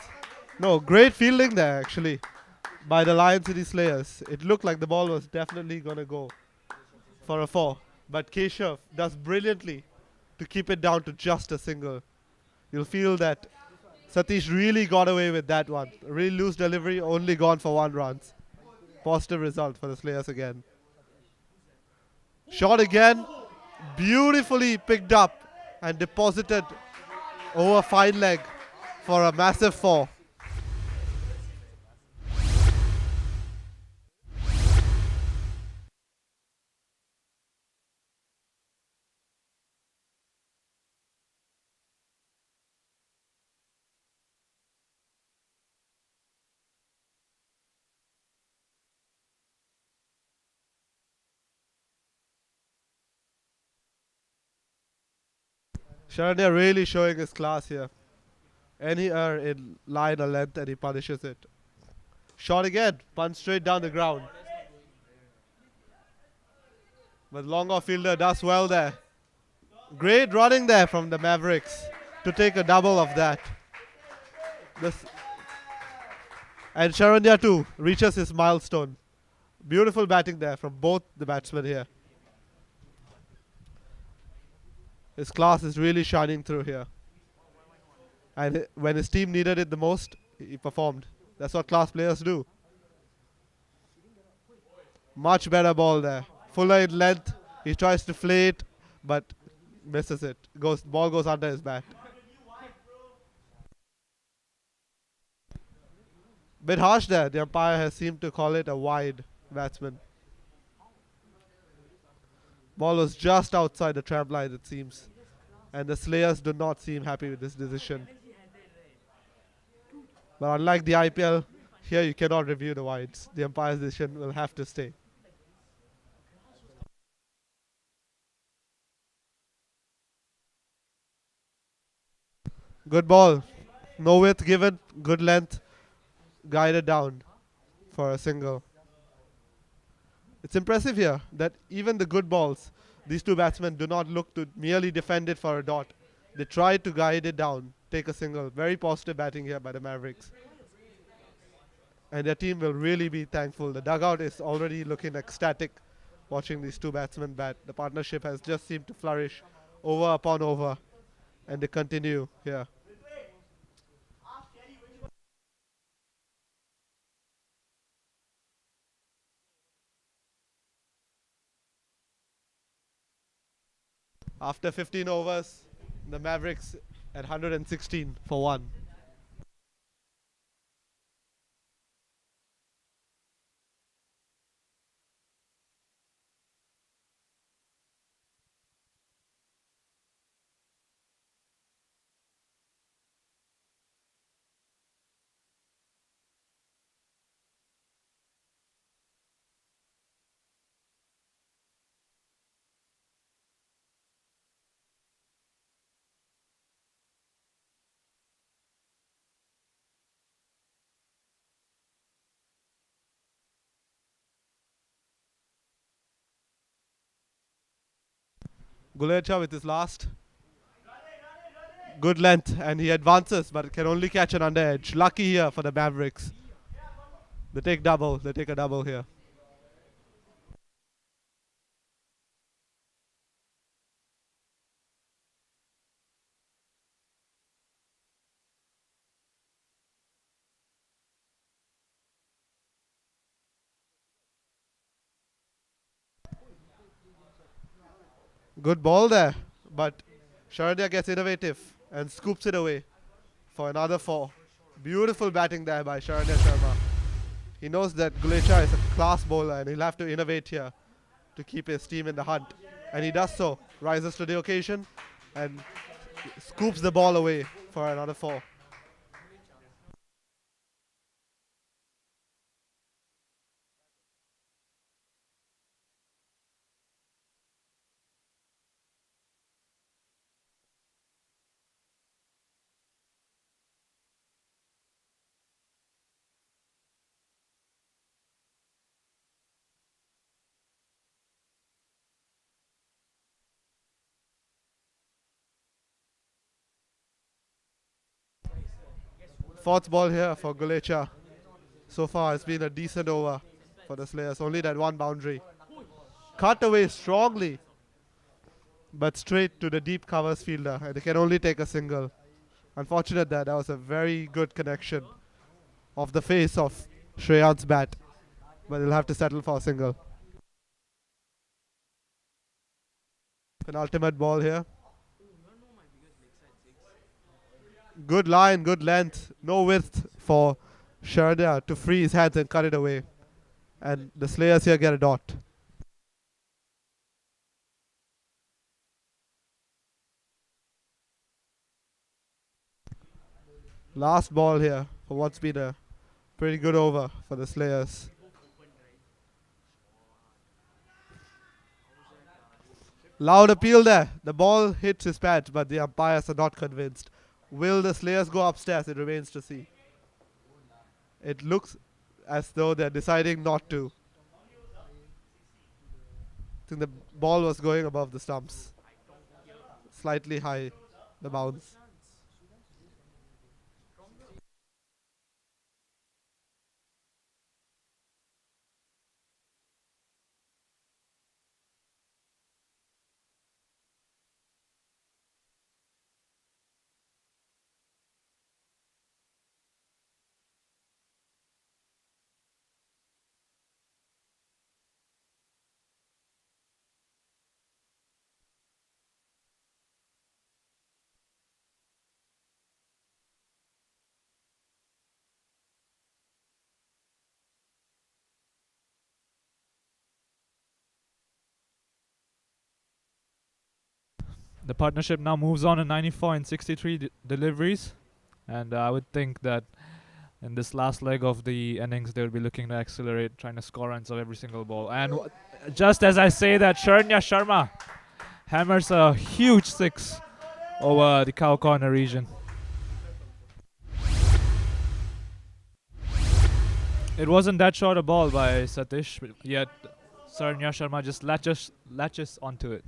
No, great fielding there actually by the Lion City Slayers. It looked like the ball was definitely going to go for a 4. But Keshav does brilliantly to keep it down to just a single. You'll feel that Satish really got away with that one. Really loose delivery, only gone for 1 run. Positive result for the Slayers again. Shot again. Beautifully picked up and deposited over fine leg for a massive 4. Sharanya really showing his class here. Any error in line or length and he punishes it. Shot again, punch straight down the ground. But long off fielder does well there. Great running there from the Mavericks to take a double of that. And Sharanya too reaches his milestone. Beautiful batting there from both the batsmen here. His class is really shining through here. And when his team needed it the most, he performed. That's what class players do. Much better ball there. Fuller in length. He tries to flay it, but misses it. Ball goes under his bat. Bit harsh there. The umpire has seemed to call it a wide batsman. Ball was just outside the tramp line, it seems. And the Slayers do not seem happy with this decision. But unlike the IPL, here you cannot review the wides. The umpire's decision will have to stay. Good ball. No width given. Good length. Guided down for a single. It's impressive here that even the good balls, these two batsmen do not look to merely defend it for a dot. They try to guide it down, take a single. Very positive batting here by the Mavericks. And their team will really be thankful. The dugout is already looking ecstatic watching these two batsmen bat. The partnership has just seemed to flourish over upon over. And they continue here. After 15 overs, the Mavericks at 116 for 1. Gulecha with his last. Good length, and he advances, but can only catch an under edge. Lucky here for the Mavericks. They take double. They take a double here. Good ball there, but Shardia gets innovative and scoops it away for another 4. Beautiful batting there by Shardia Sharma. He knows that Gulecha is a class bowler and he'll have to innovate here to keep his team in the hunt. And he does so, rises to the occasion and scoops the ball away for another 4. Fourth ball here for Gulecha. So far it's been a decent over for the Slayers. Only that one boundary. Cut away strongly, but straight to the deep covers fielder, and they can only take a single. Unfortunate that was a very good connection of the face of Shreyan's bat, but they'll have to settle for a single. Penultimate ball here. Good line, good length, no width for Shardia to free his hands and cut it away. And the Slayers here get a dot. Last ball here for what's been a pretty good over for the Slayers. Loud appeal there. The ball hits his patch, but the umpires are not convinced. Will the Slayers go upstairs? It remains to see. It looks as though they're deciding not to. I think the ball was going above the stumps. Slightly high, the bounce.
The partnership now moves on in 94 and 63 deliveries, and I would think that in this last leg of the innings they'll be looking to accelerate, trying to score runs of every single ball. And just as I say that, Sharnya Sharma hammers a huge 6 over the cow corner region. It wasn't that short a ball by Satish, yet Sharnya Sharma just latches onto it.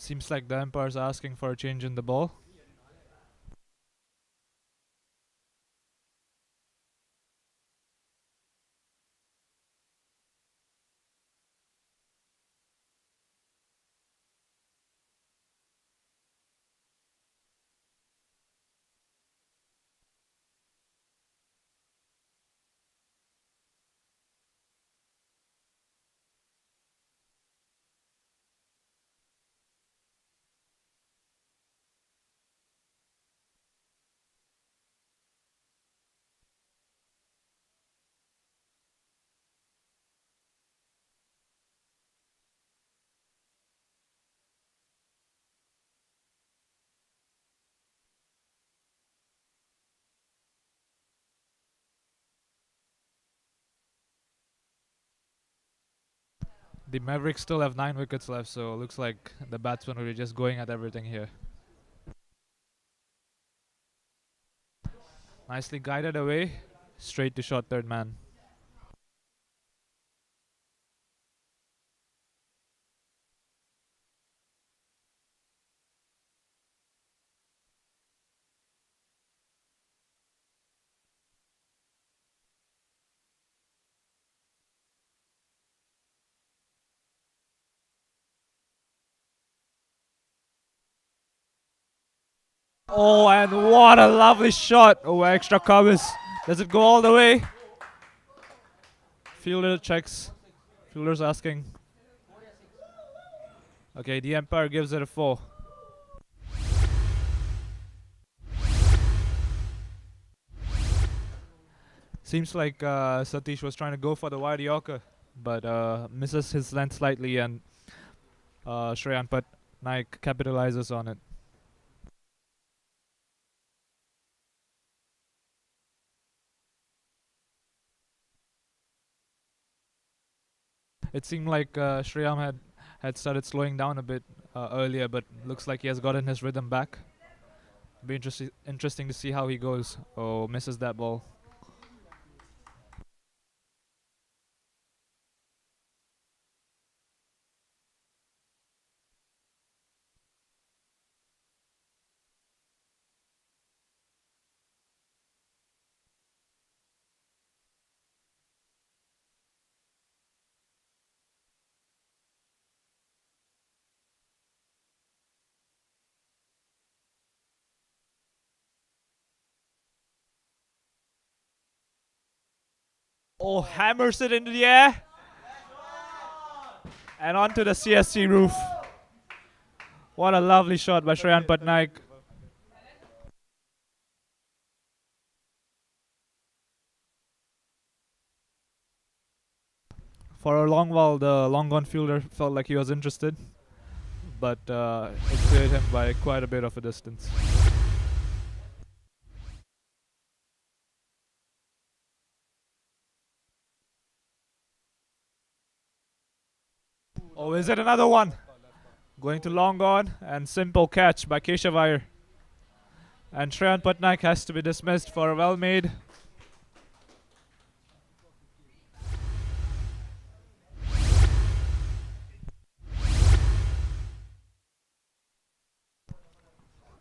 Seems like the umpires are asking for a change in the ball. The Mavericks still have 9 wickets left, so it looks like the batsmen will be just going at everything here. Nicely guided away, straight to short third man. Oh, and what a lovely shot over extra covers. Does it go all the way? Fielder checks. Fielder's asking. Okay, the umpire gives it a 4. Seems like Satish was trying to go for the wide Yorker, but misses his length slightly, and Shan Patnaik capitalizes on it. It seemed like Shreyam had started slowing down a bit earlier, but looks like he has gotten his rhythm back. Be interesting to see how he goes. Oh, misses that ball. Oh, hammers it into the air. And onto the CSC roof. What a lovely shot by Shan Patnaik. For a long while, the long gone fielder felt like he was interested, but it cleared him by quite a bit of a distance. Oh, is it another one? Going to long on, and simple catch by Keshav Iyer. And Shan Patnaik has to be dismissed for a well made.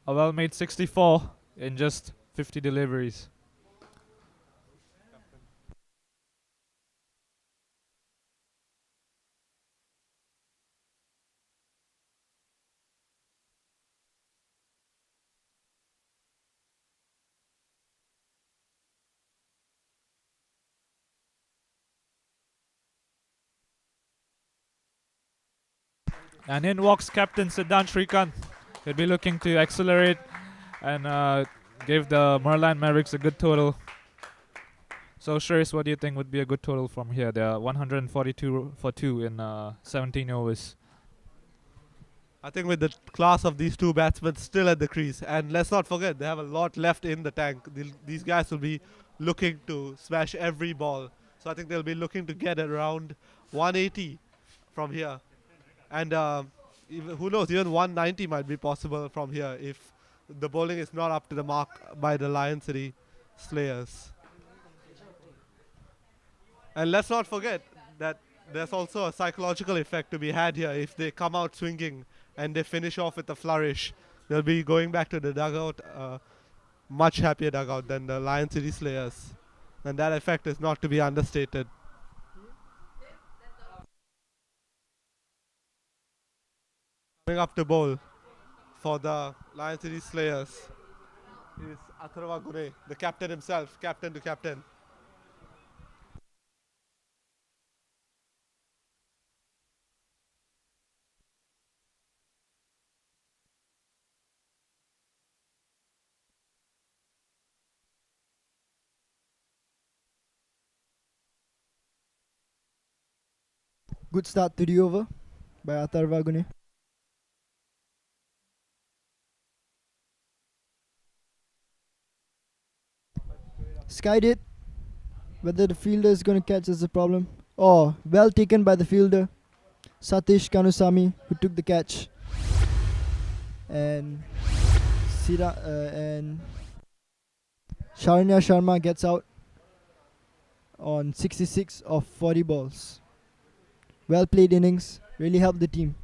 A well made 64 in just 50 deliveries. And in walks captain Siddhant Shrikant. He'll be looking to accelerate and give the MERLION Mavericks a good total. So, Shreyas, what do you think would be a good total from here? They are 142 for 2 in 17 overs.
I think with the class of these two batsmen still at the crease, and let's not forget they have a lot left in the tank. These guys will be looking to smash every ball, so I think they'll be looking to get around 180 from here, and who knows, even 190 might be possible from here if the bowling is not up to the mark by the Lion City Slayers. And let's not forget that there's also a psychological effect to be had here. If they come out swinging and they finish off with a flourish, they'll be going back to the dugout, much happier dugout than the Lion City Slayers. And that effect is not to be understated. Coming up to bowl for the Lion City Slayers is Atharva Gune, the captain himself, captain to captain.
Good start to the over by Atharva Gune. Skied it. Whether the fielder is going to catch is the problem. Oh, well taken by the fielder. Satish Kanusami, who took the catch, and and Sharanya Sharma gets out on 66 of 40 balls. Well played innings, really helped the team.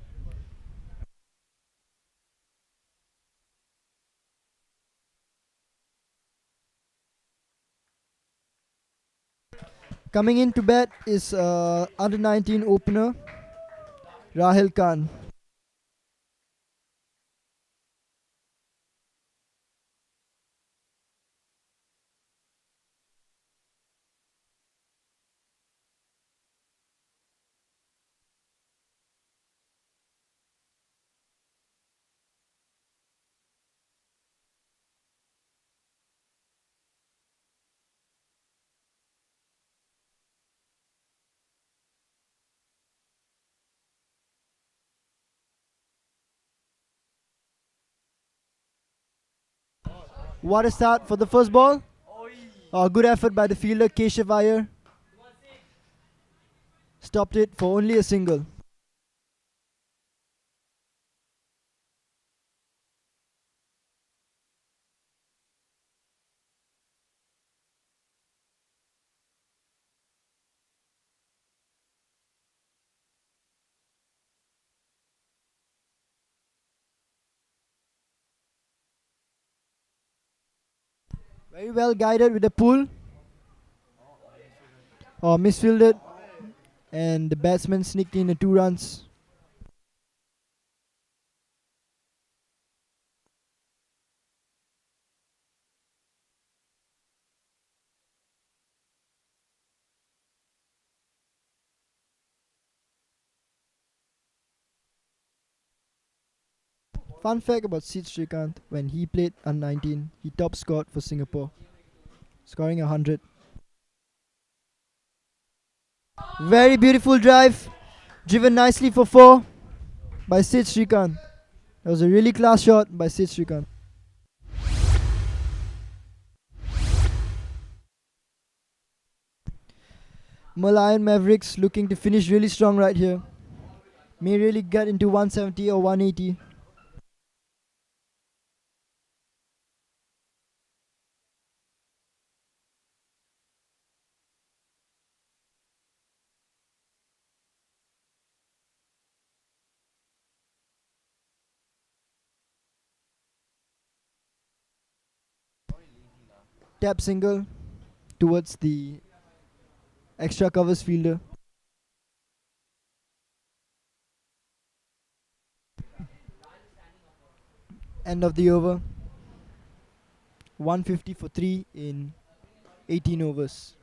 Coming in to bat is under 19 opener Rahil Khan. What a start for the first ball. Good effort by the fielder Keshav Iyer. Stopped it for only a single. Very well guided with the pull. Misfielded. And the batsman sneaked in the 2 runs. Fun fact about Sid Srikanth, when he played under 19, he top scored for Singapore, scoring 100. Very beautiful drive, driven nicely for 4 by Sid Srikanth. That was a really class shot by Sid Srikanth. MERLION Mavericks looking to finish really strong right here. May really get into 170 or 180. Tap single towards the extra covers fielder. End of the over. 150 for 3 in 18 overs.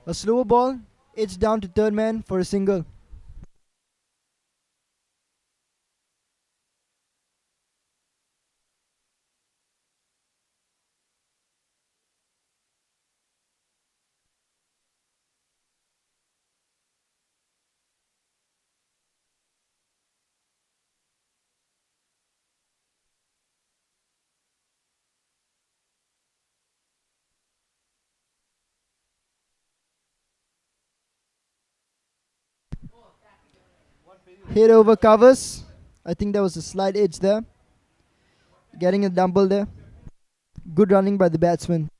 A slower ball, edged down to third man for a single. Hit over covers. I think there was a slight edge there. Getting a dumble there. Good running by the batsman.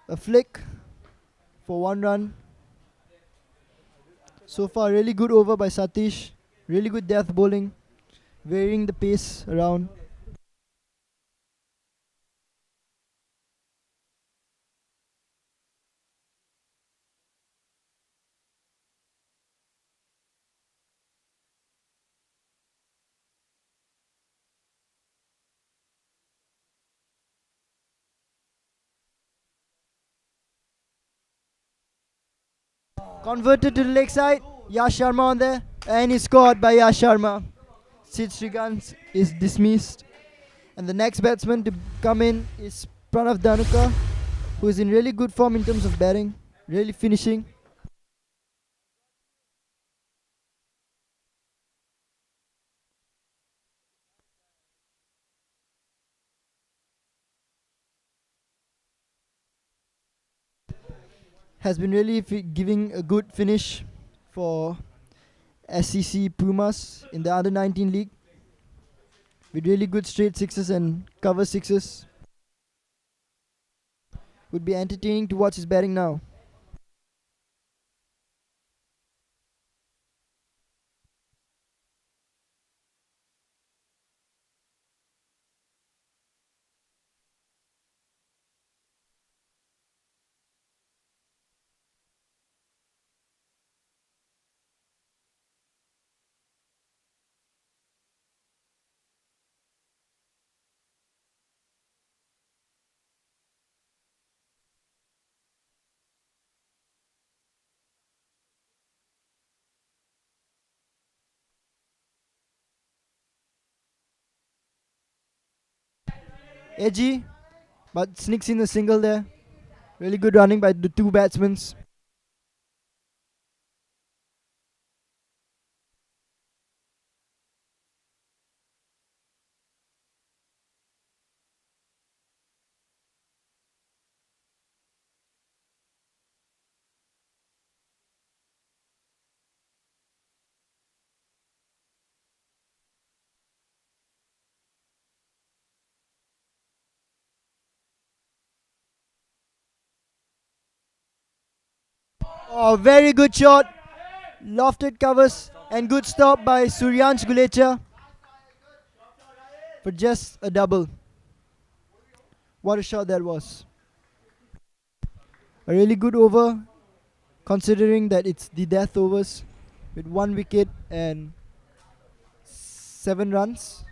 A flick for 1 run. So far, really good over by Satish. Really good death bowling. Varying the pace around. Converted to the leg side. Yash Sharma on there. And he's scored by Yash Sharma. Sid Shrikant is dismissed. And the next batsman to come in is Pranav Dhanuka, who is in really good form in terms of batting, really finishing. Has been really giving a good finish for SCC Pumas in the Under 19 league with really good straight sixes and cover sixes. Would be entertaining to watch his batting now. Edgy, but sneaks in a single there. Really good running by the two batsmen. Oh, very good shot. Lofted covers and good stop by Suryansh Gulecha for just a double. What a shot that was. A really good over considering that it's the death overs with 1 wicket and 7 runs.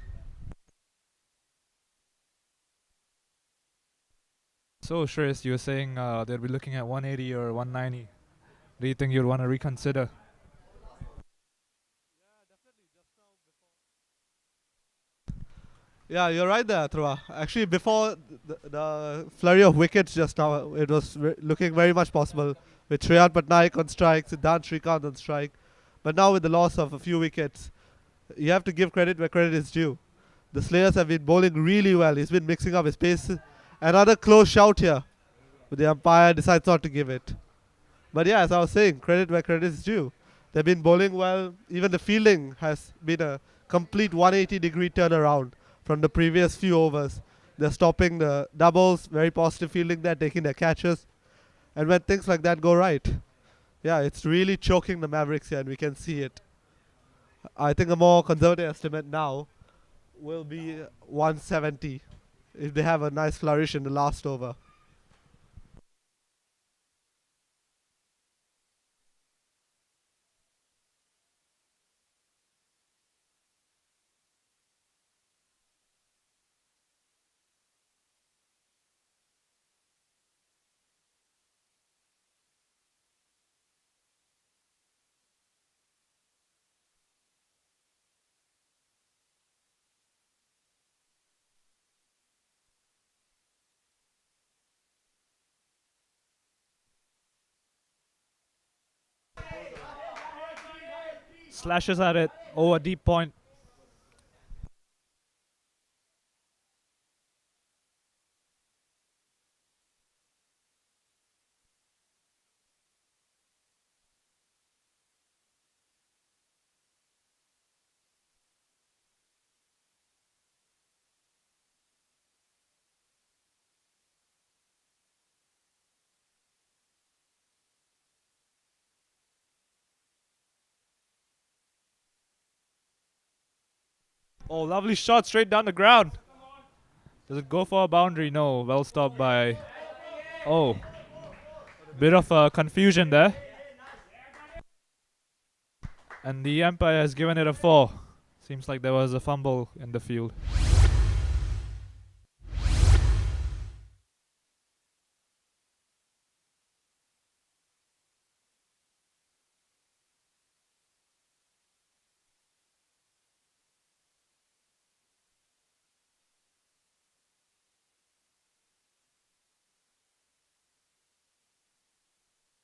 So, Shreyas, you were saying they'll be looking at 180 or 190. Do you think you'd want to reconsider?
Yeah, you're right there, Thruva. Actually, before the flurry of wickets just now, it was looking very much possible with Shan Patnaik on strike, Siddhant Shrikant on strike. But now with the loss of a few wickets, you have to give credit where credit is due. The Slayers have been bowling really well. He's been mixing up his pace. Another close shout here, but the umpire decides not to give it. But yeah, as I was saying, credit where credit is due. They've been bowling well. Even the fielding has been a complete 180-degree turnaround from the previous few overs. They're stopping the doubles, very positive fielding there, taking their catches. And when things like that go right, yeah, it's really choking the Mavericks here, and we can see it. I think a more conservative estimate now will be 170 if they have a nice flourish in the last over.
Slashes at it. Oh, a deep point. Oh, lovely shot straight down the ground. Does it go for a boundary? No. Well stopped by... Oh. Bit of confusion there. And the umpire has given it a 4. Seems like there was a fumble in the field.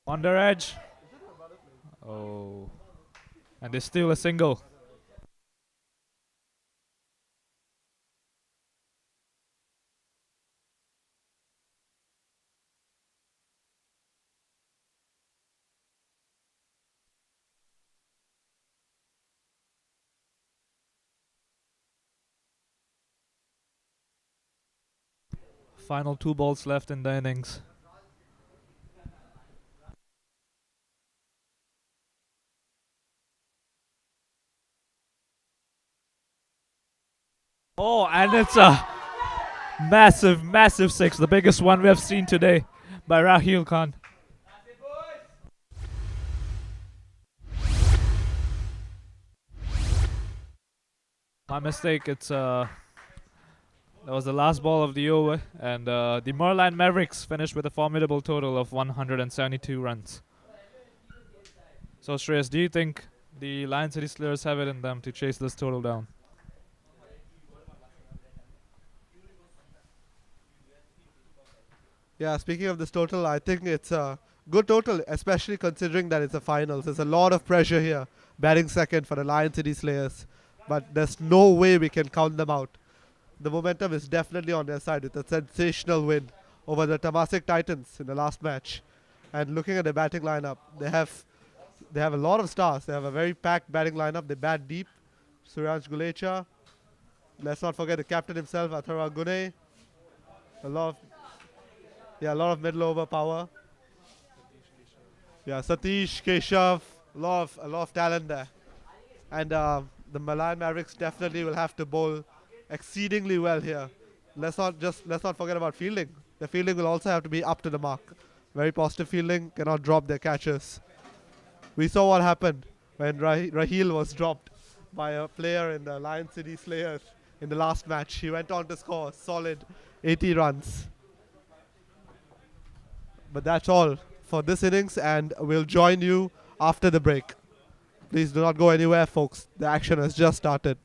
On their edge. Oh. And they steal a single. Final 2 balls left in the innings. Oh, and it's a massive, massive six. The biggest one we have seen today by Raheel Khan. My mistake. That was the last ball of the over, and the MERLION Mavericks finished with a formidable total of 172 runs. So, Shreyas, do you think the Lion City Slayers have it in them to chase this total down?
Yeah, speaking of this total, I think it's a good total, especially considering that it's a finals. There's a lot of pressure here, batting second for the Lion City Slayers, but there's no way we can count them out. The momentum is definitely on their side with a sensational win over the Temasek Titans in the last match. And looking at their batting lineup, they have a lot of stars. They have a very packed batting lineup. They bat deep. Suryansh Gulecha. Let's not forget the captain himself, Athara Gune. A lot of middle over power. Yeah, Satish, Keshav, a lot of talent there. And the Malayan Mavericks definitely will have to bowl exceedingly well here. Let's not forget about fielding. The fielding will also have to be up to the mark. Very positive fielding, cannot drop their catches. We saw what happened when Raheel was dropped by a player in the Lion City Slayers in the last match. He went on to score a solid 80 runs. But that's all for this innings, and we'll join you after the break. Please do not go anywhere, folks. The action has just started.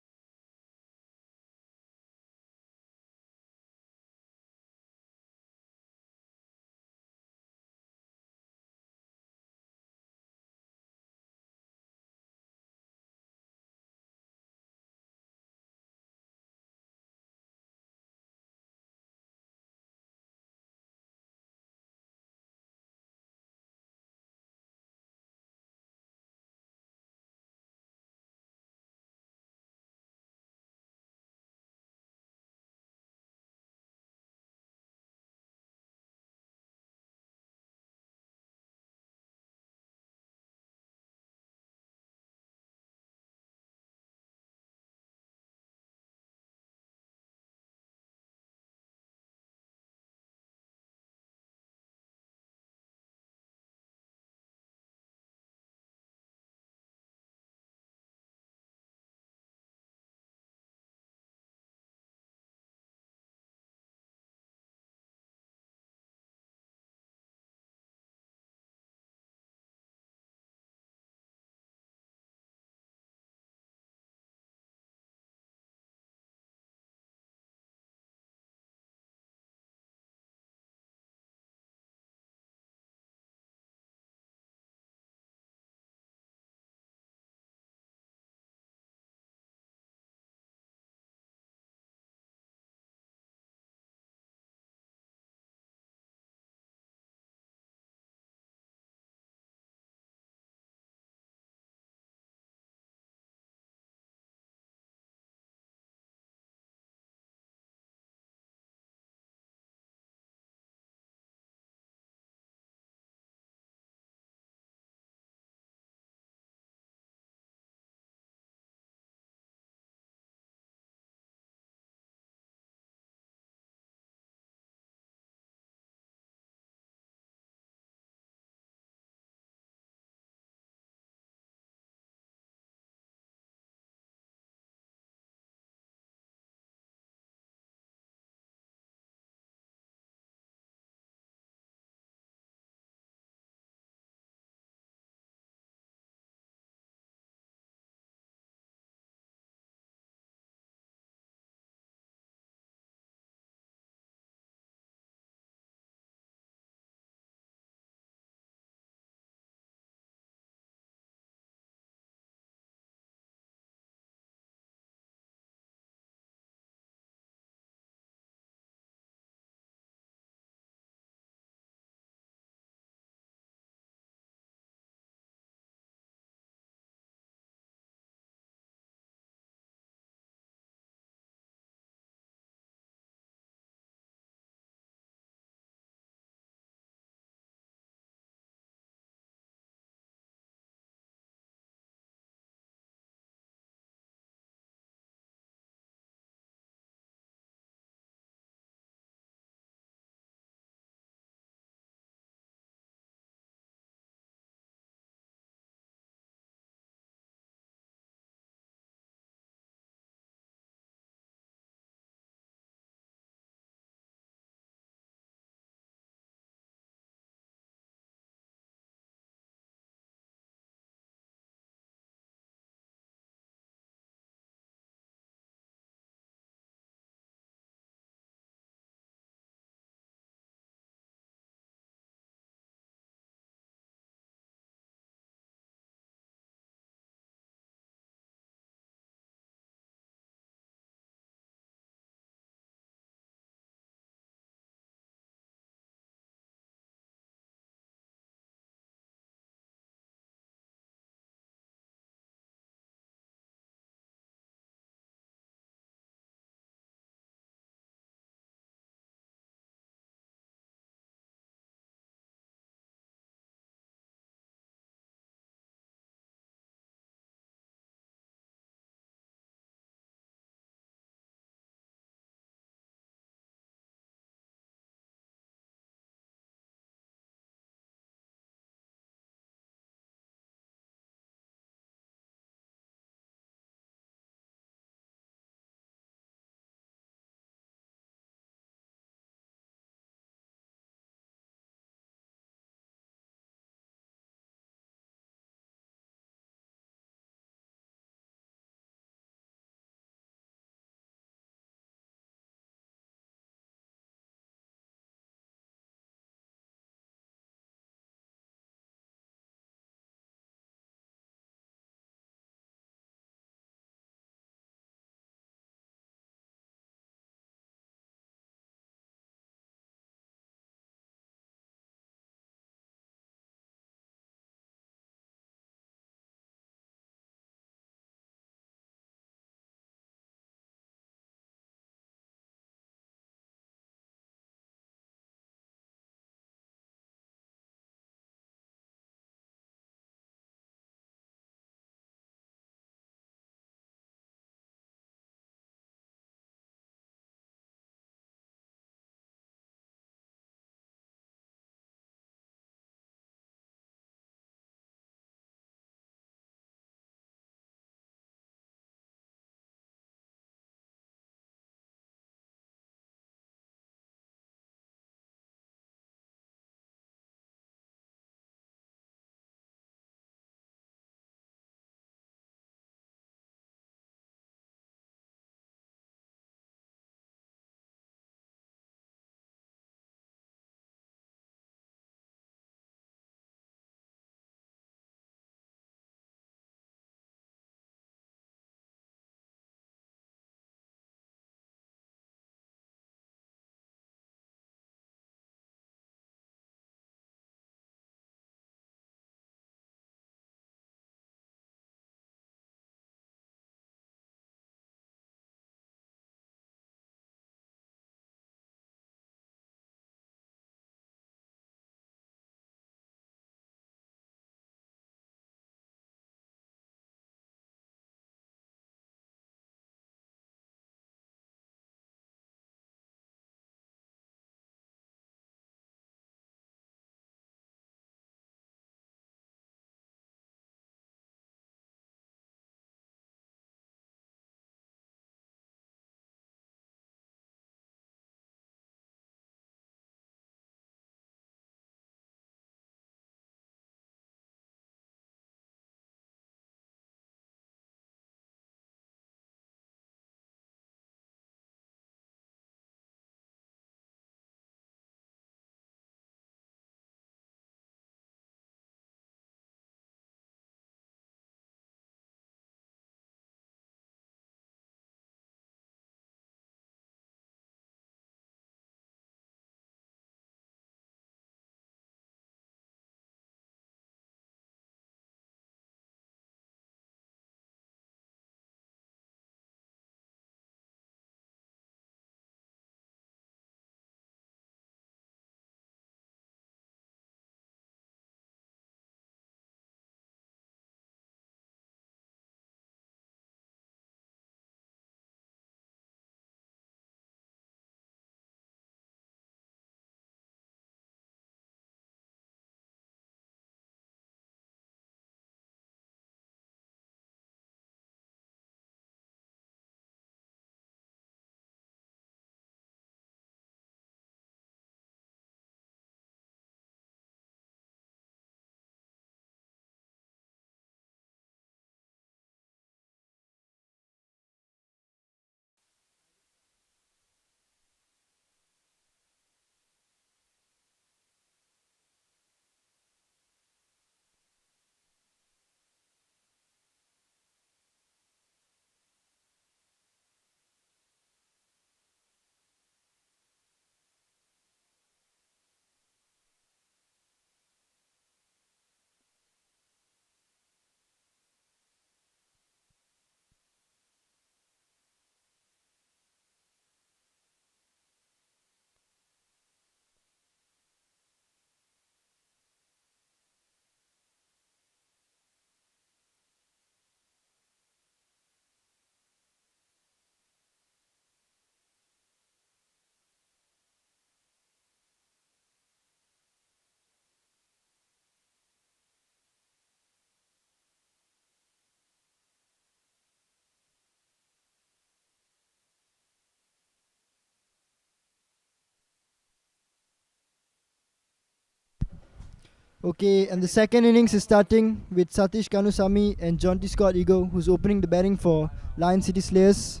Okay, and the second innings is starting with Satish Kanusami and Jonty Scott Ego, who's opening the batting for Lion City Slayers,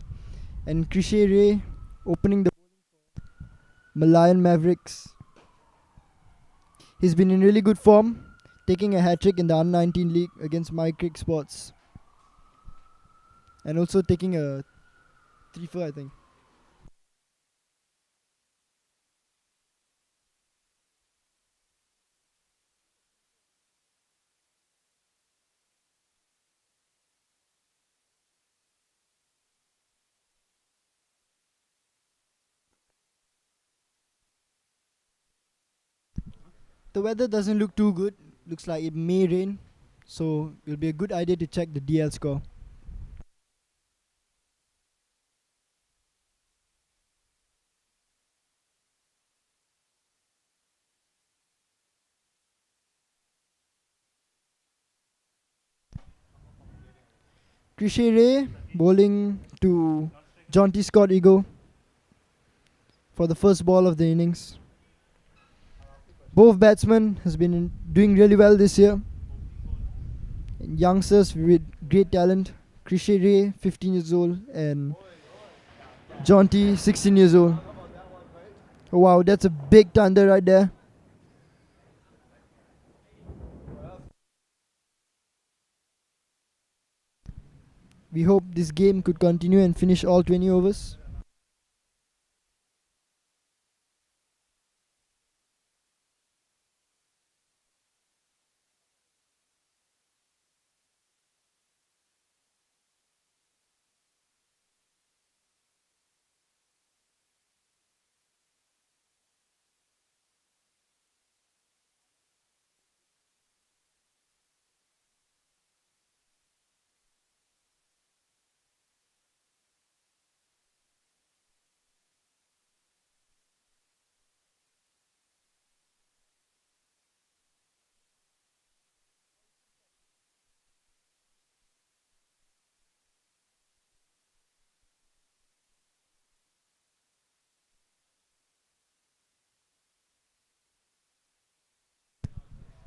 and Krishe Ray opening the MERLION Mavericks. He's been in really good form, taking a hat-trick in the Under-19 league against My Crick Sports, and also taking a 3-4, I think. The weather doesn't look too good. Looks like it may rain, so it'll be a good idea to check the DL score. Krishe Ray bowling to Jonty Scott Ego for the first ball of the innings. Both batsmen has been doing really well this year. And youngsters with great talent. Krishe Ray, 15 years old, and Jonty, 16 years old. Oh, wow, that's a big thunder right there. We hope this game could continue and finish all 20 overs.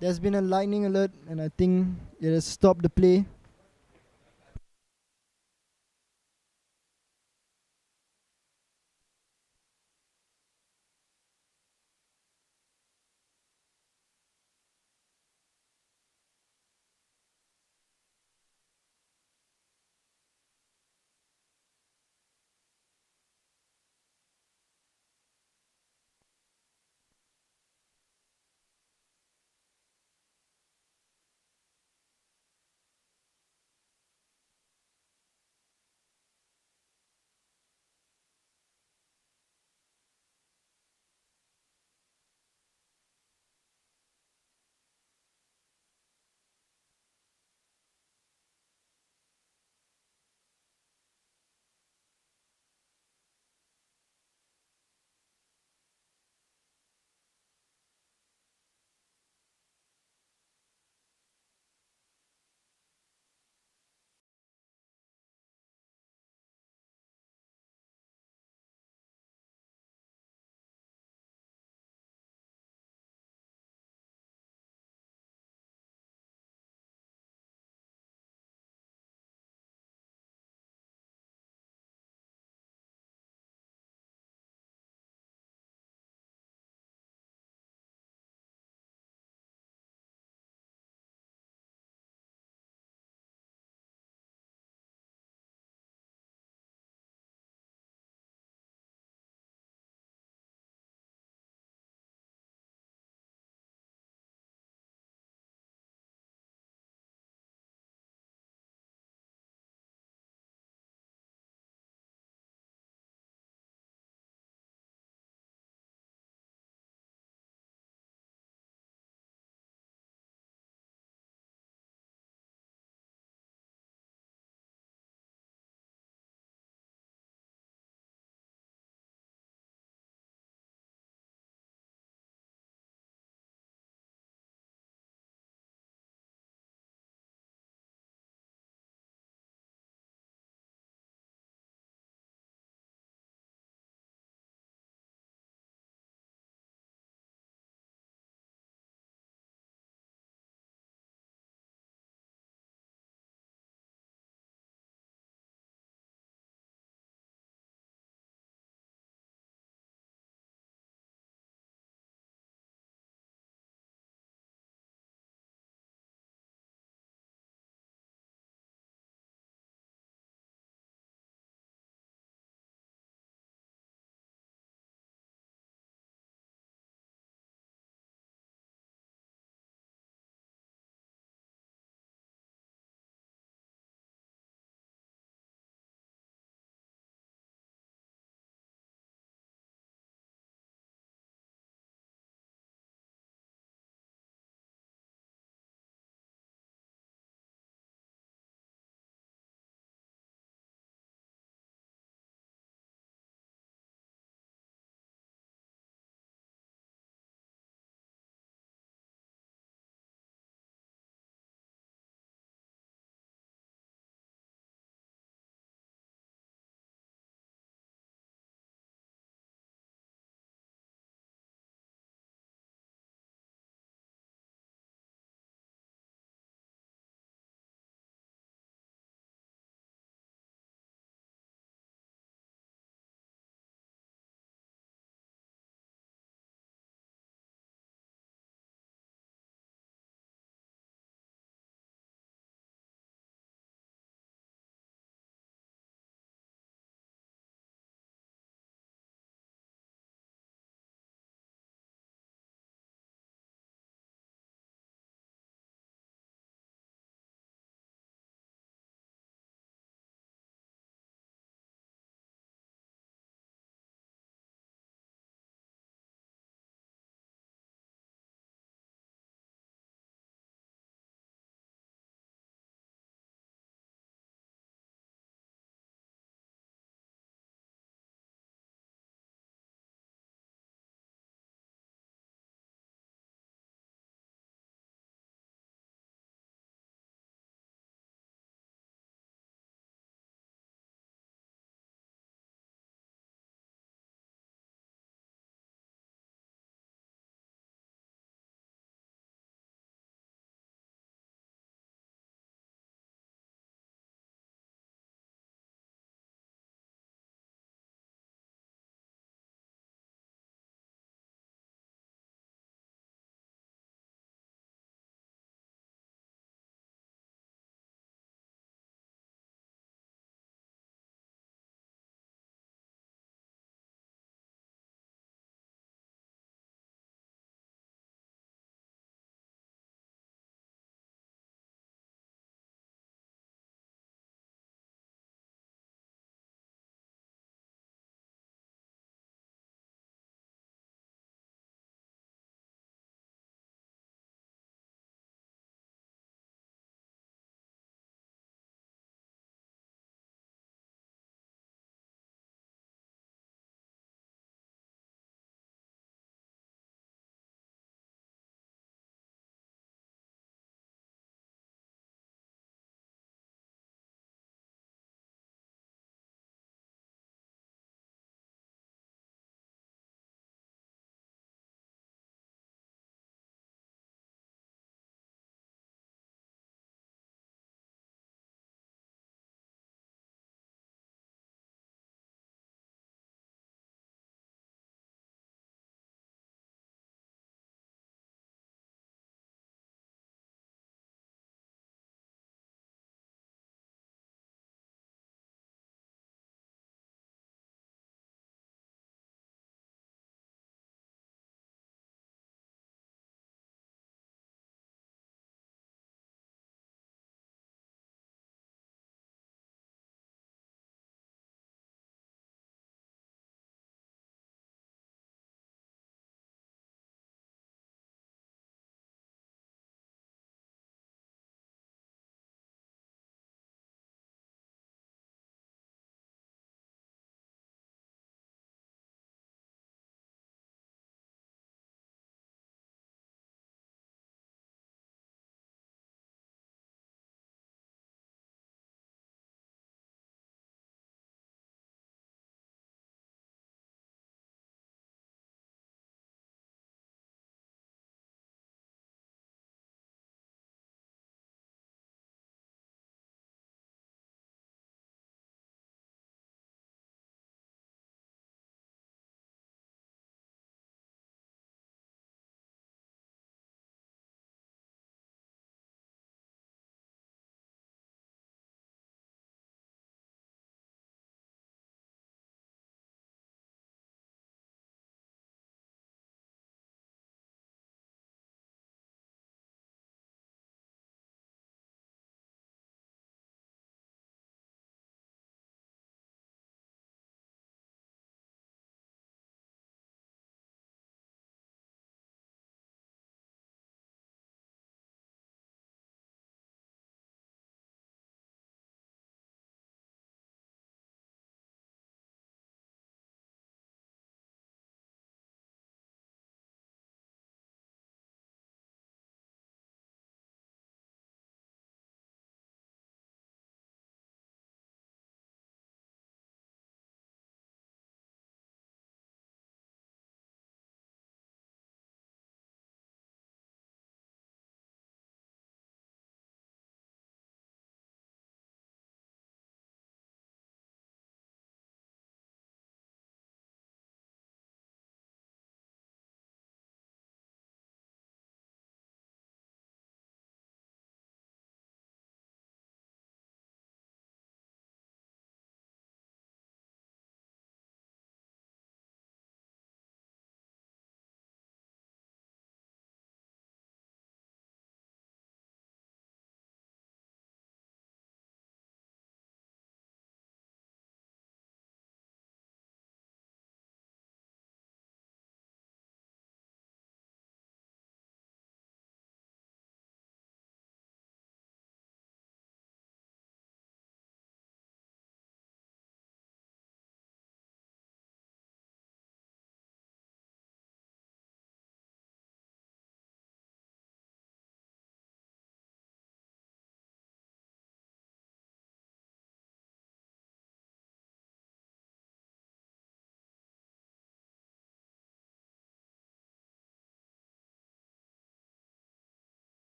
There's been a lightning alert, and I think it has stopped the play.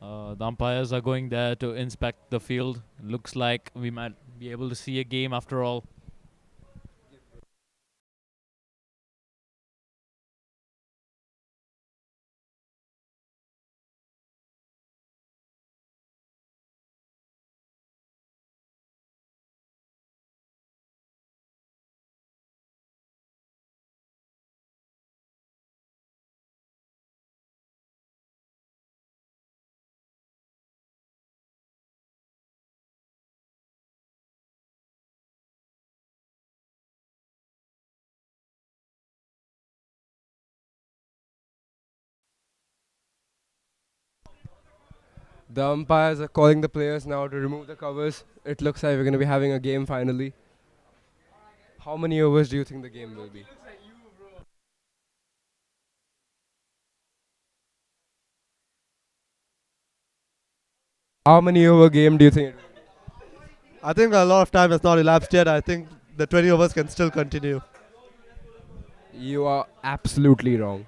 The umpires are going there to inspect the field. Looks like we might be able to see a game after all.
The umpires are calling the players now to remove the covers. It looks like we're going to be having a game finally. How many overs do you think the game will be? How many over game do you think it will
I think a lot of time has not elapsed yet. I think the 20 overs can still continue.
be? You are absolutely wrong.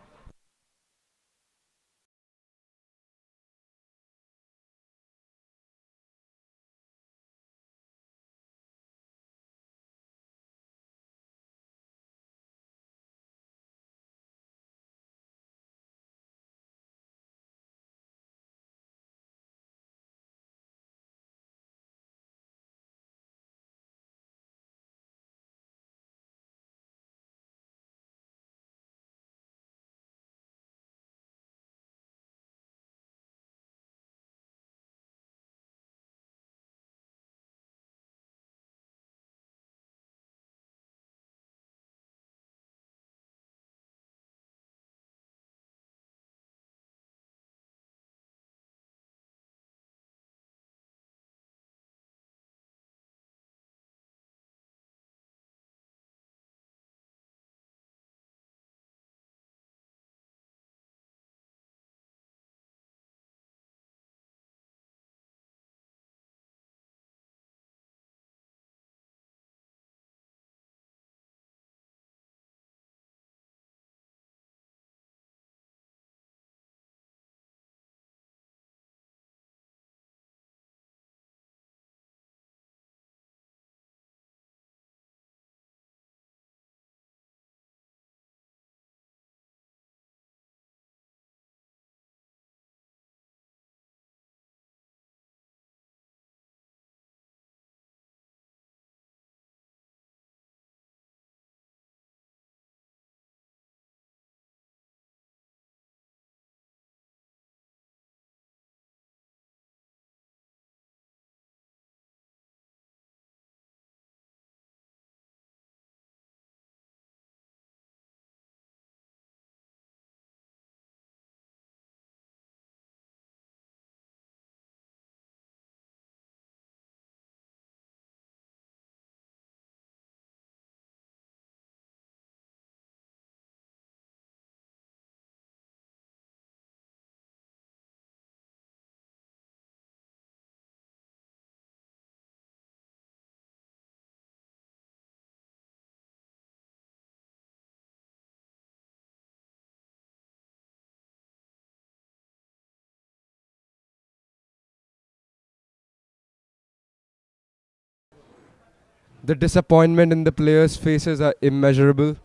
The disappointment in the players' faces are immeasurable.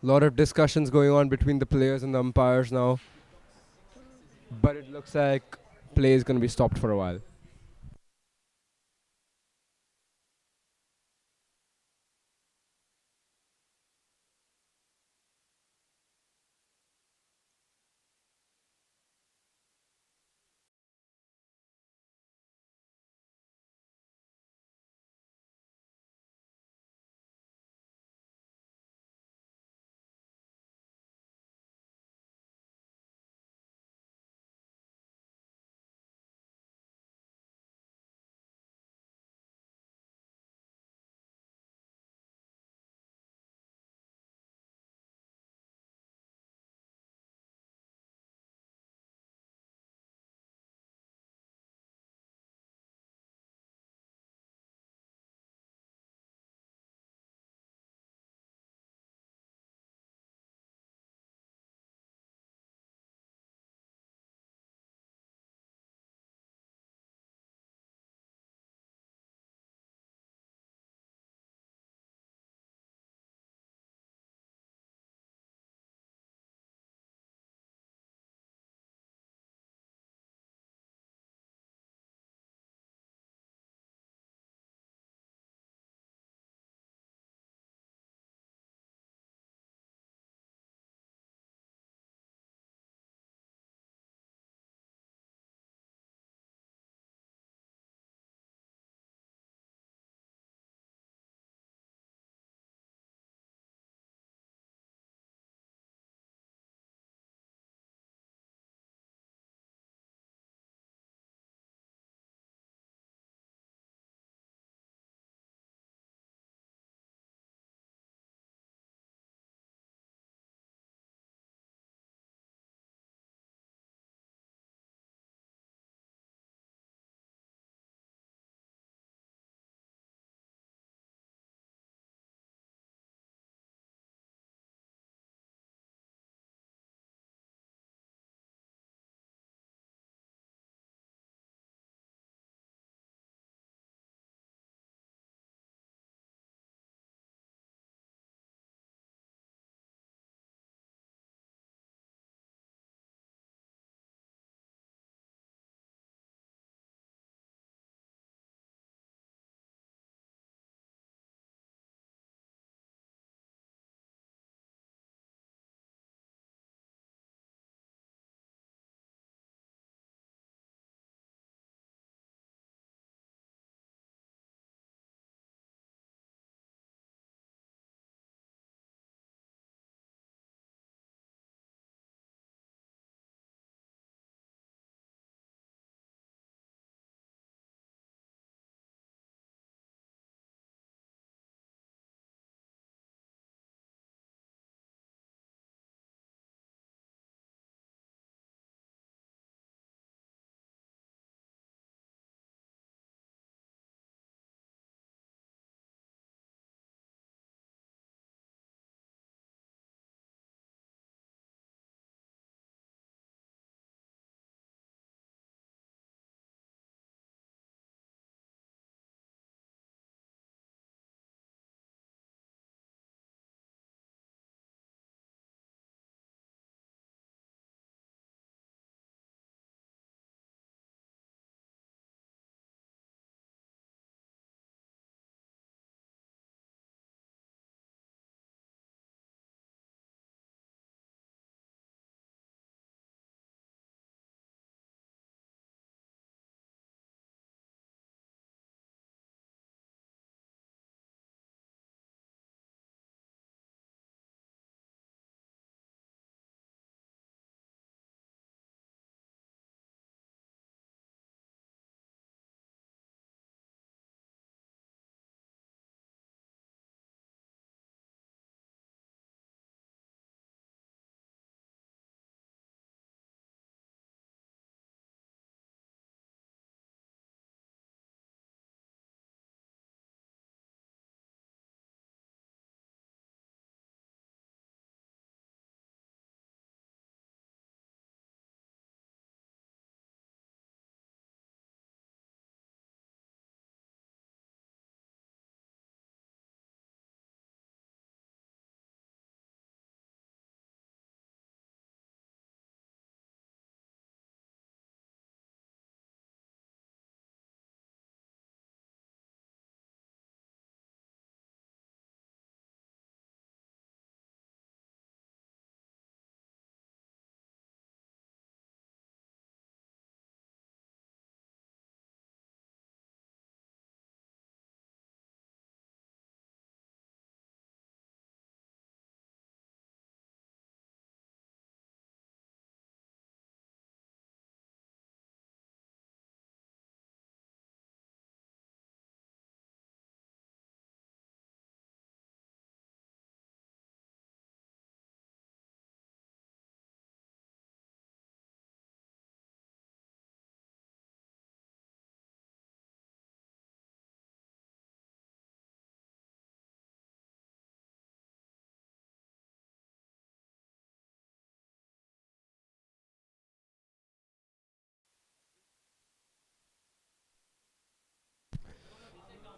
Lot of discussions going on between the players and the umpires now. But it looks like play is going to be stopped for a while.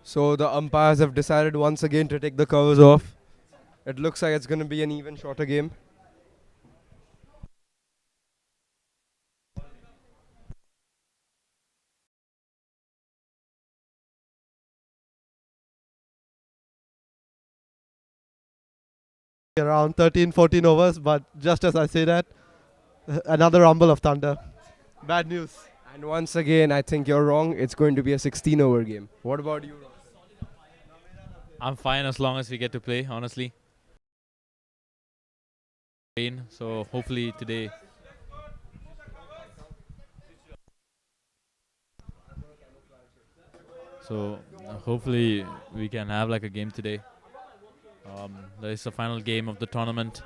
So the umpires have decided once again to take the covers off. It looks like it's going to be an even shorter game.
Around 13, 14 overs, but just as I say that, another rumble of thunder. Bad news.
And once again, I think you're wrong. It's going to be a 16-over game. What about you, Ross?
I'm fine as long as we get to play, honestly. So hopefully today. So hopefully we can have like a game today. That is the final game of the tournament.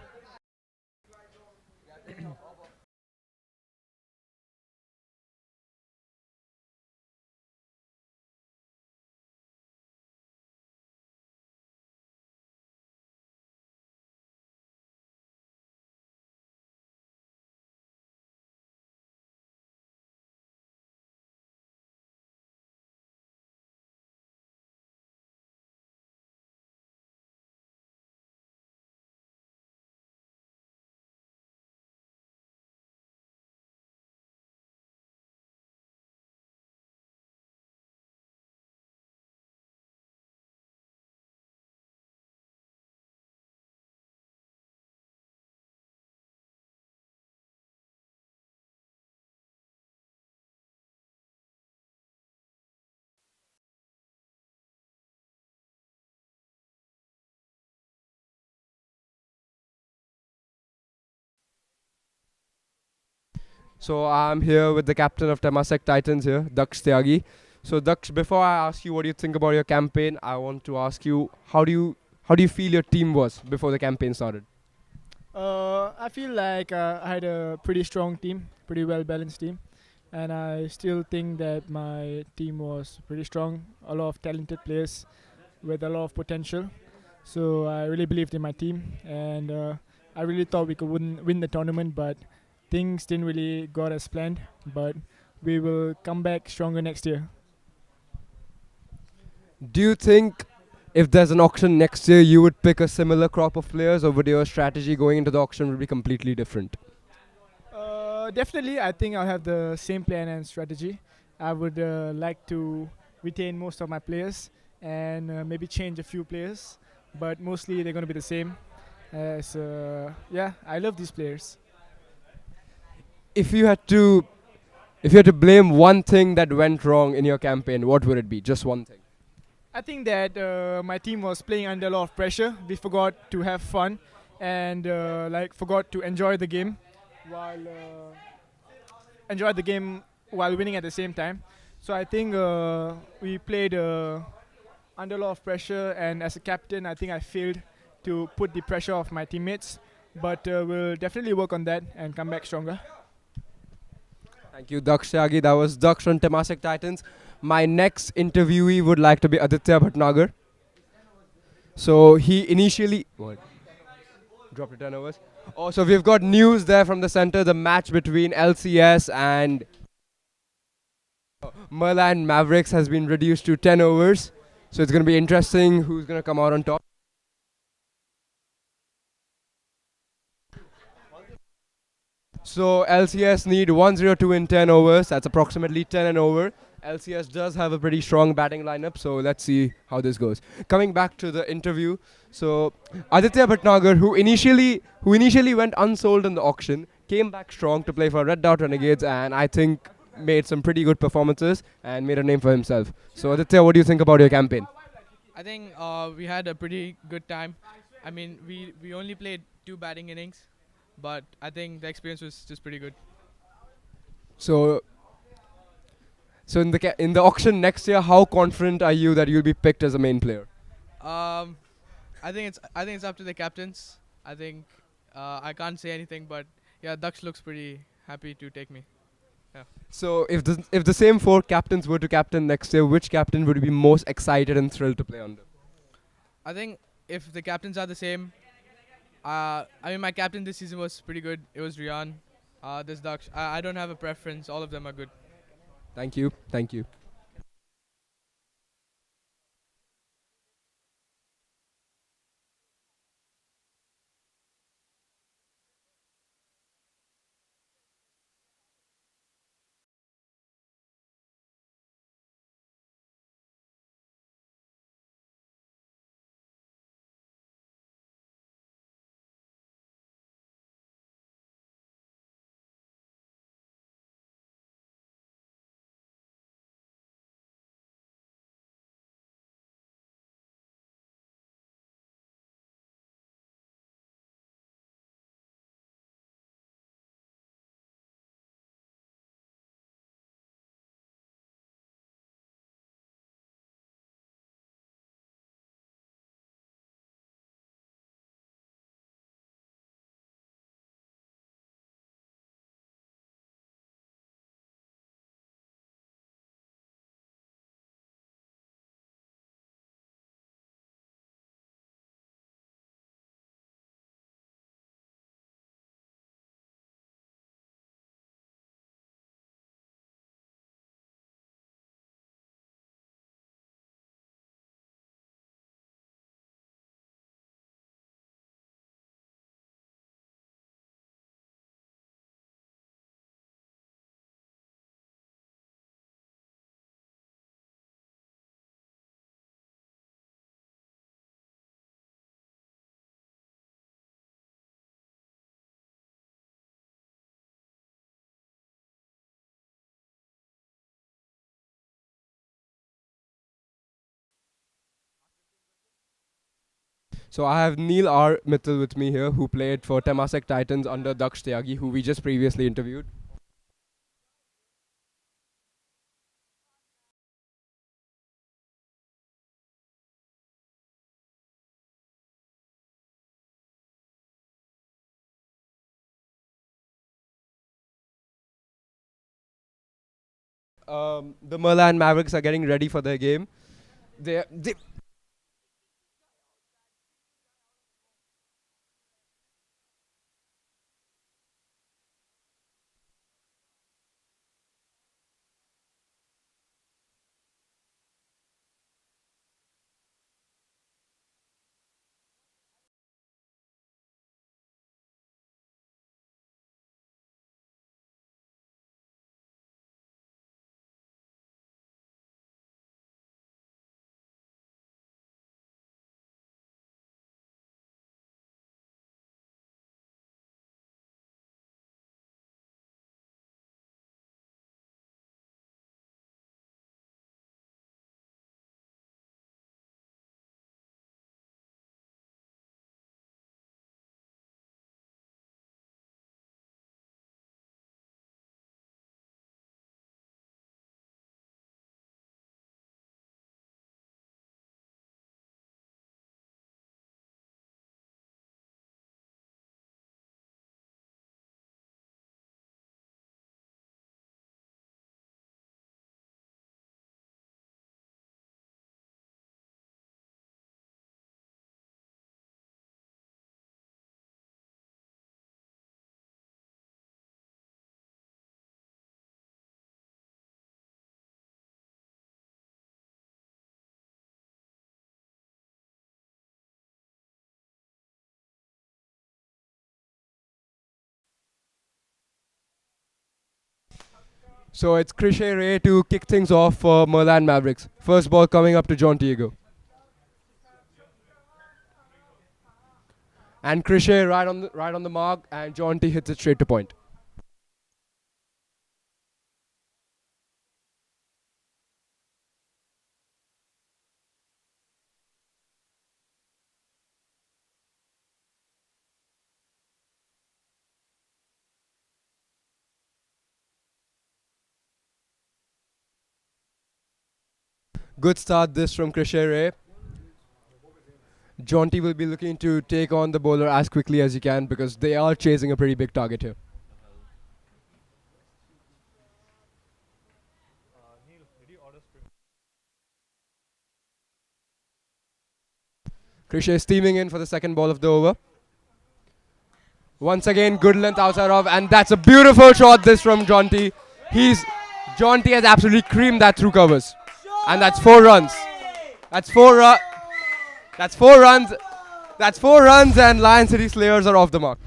So I'm here with the captain of Temasek Titans here, Daksh Tyagi. So Daksh, before I ask you what you think about your campaign, I want to ask you how do you feel your team was before the campaign started?
I feel like I had a pretty strong team, pretty well balanced team, and I still think that my team was pretty strong. A lot of talented players with a lot of potential. So I really believed in my team, and I really thought we could win the tournament, but things didn't really go as planned. But we will come back stronger next year.
Do you think if there's an auction next year, you would pick a similar crop of players, or would your strategy going into the auction would be completely different?
Definitely, I think I'll have the same plan and strategy. I would like to retain most of my players and maybe change a few players, but mostly they're going to be the same. As yeah, I love these players.
If you had to blame one thing that went wrong in your campaign, what would it be? Just one thing.
I think that my team was playing under a lot of pressure. We forgot to have fun and forgot to enjoy the game while winning at the same time. So I think we played under a lot of pressure, and as a captain, I think I failed to put the pressure off my teammates. But we'll definitely work on that and come back stronger.
Thank you, Daksh Tyagi. That was Daksh from Temasek Titans. My next interviewee would like to be Aditya Bhatnagar. So he initially dropped to 10 overs. Oh, so we've got news there from the center. The match between LCS and MERLION Mavericks has been reduced to 10 overs. So it's going to be interesting who's going to come out on top. So LCS need 102 in 10 overs. That's approximately 10 and over. LCS does have a pretty strong batting lineup, so let's see how this goes. Coming back to the interview, so Aditya Bhatnagar, who initially went unsold in the auction, came back strong to play for Red Dot Renegades, and I think made some pretty good performances and made a name for himself. So Aditya, what do you think about your campaign?
I think we had a pretty good time. I mean, we only played 2 batting innings, but I think the experience was just pretty good.
So in the auction next year, how confident are you that you'll be picked as a main player?
I think it's up to the captains. I think I can't say anything, but yeah, Daksh looks pretty happy to take me. Yeah.
So if the same 4 captains were to captain next year, which captain would be most excited and thrilled to play under?
I think if the captains are the same, I mean, my captain this season was pretty good. It was Rian. This Daksh. I don't have a preference. All of them are good.
Thank you. Thank you. So I have Neil R. Mittal with me here, who played for Temasek Titans under Daksh Tyagi, who we just previously interviewed. The MERLION Mavericks are getting ready for their game. They So it's Krishay Ray to kick things off for MERLION Mavericks. First ball coming up to John Diego. And Krishay right on the mark, and John T hits it straight to point. Good start this from Krishay Ray. John T will be looking to take on the bowler as quickly as he can because they are chasing a pretty big target here. Krishay steaming in for the second ball of the over. Once again, good length outside of, and that's a beautiful shot this from John T. John T has absolutely creamed that through covers. And that's 4 runs. That's 4 runs. That's 4 runs, and Lion City Slayers are off the mark.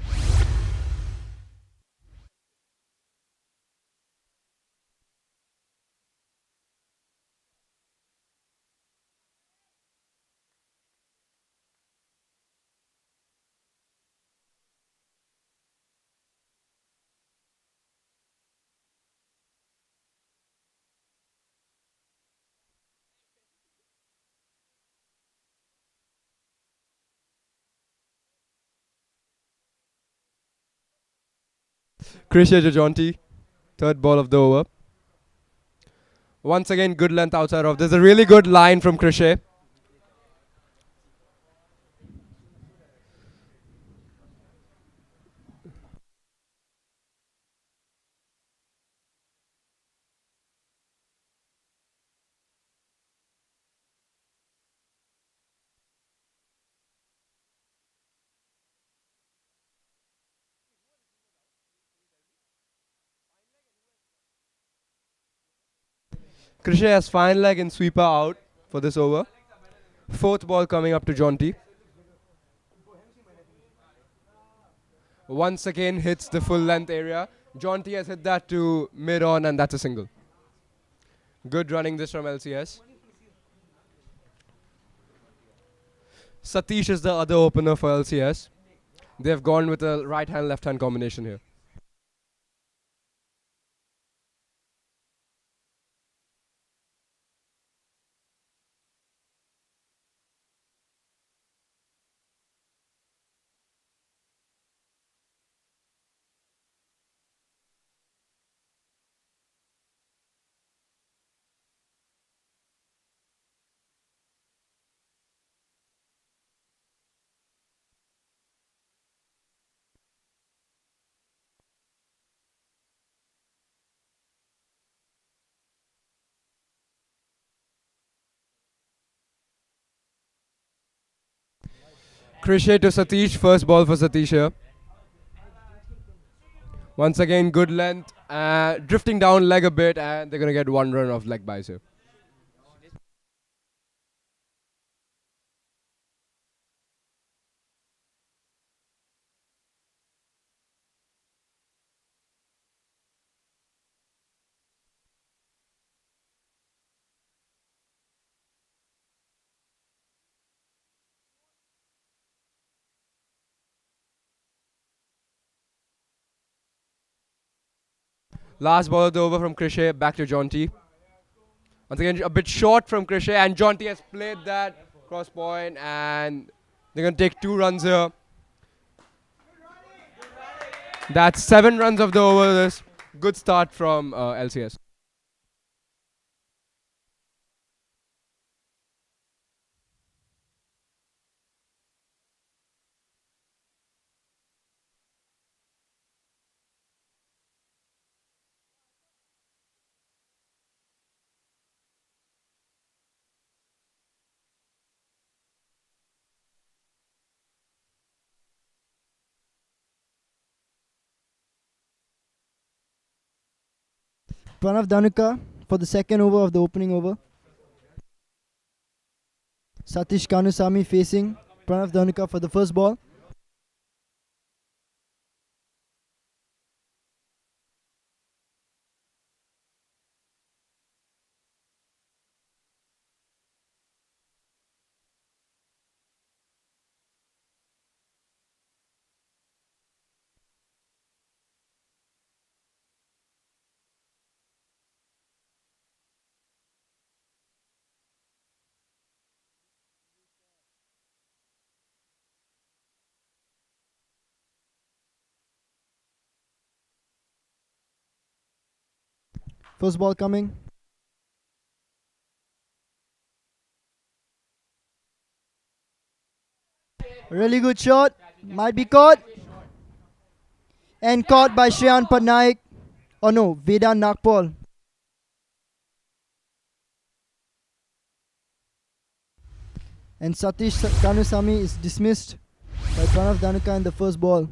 Krishay to John T. Third ball of the over. Once again, good length outside of. There's a really good line from Krishay. Krishay has fine leg and sweeper out for this over. Fourth ball coming up to John T. Once again hits the full length area. John T has hit that to mid on, and that's a single. Good running this from LCS. Satish is the other opener for LCS. They've gone with a right hand left hand combination here. Crochet to Satish. First ball for Satish here. Once again, good length. Drifting down leg a bit, and they're going to get 1 run off leg byes here. Last ball of the over from Crochet. Back to Jonty. Once again, a bit short from Crochet, and Jonty has played that cross point, and they're going to take 2 runs here. That's 7 runs of the over. This good start from LCS.
Pranav Dhanuka for the second over of the opening over. Satish Kanusamy facing Pranav Dhanuka for the first ball. First ball coming. Really good shot. Might be caught. And caught by Shan Patnaik. Oh no, Vedant Nagpal. And Satish Kanusamy is dismissed by Pranav Dhanuka in the first ball.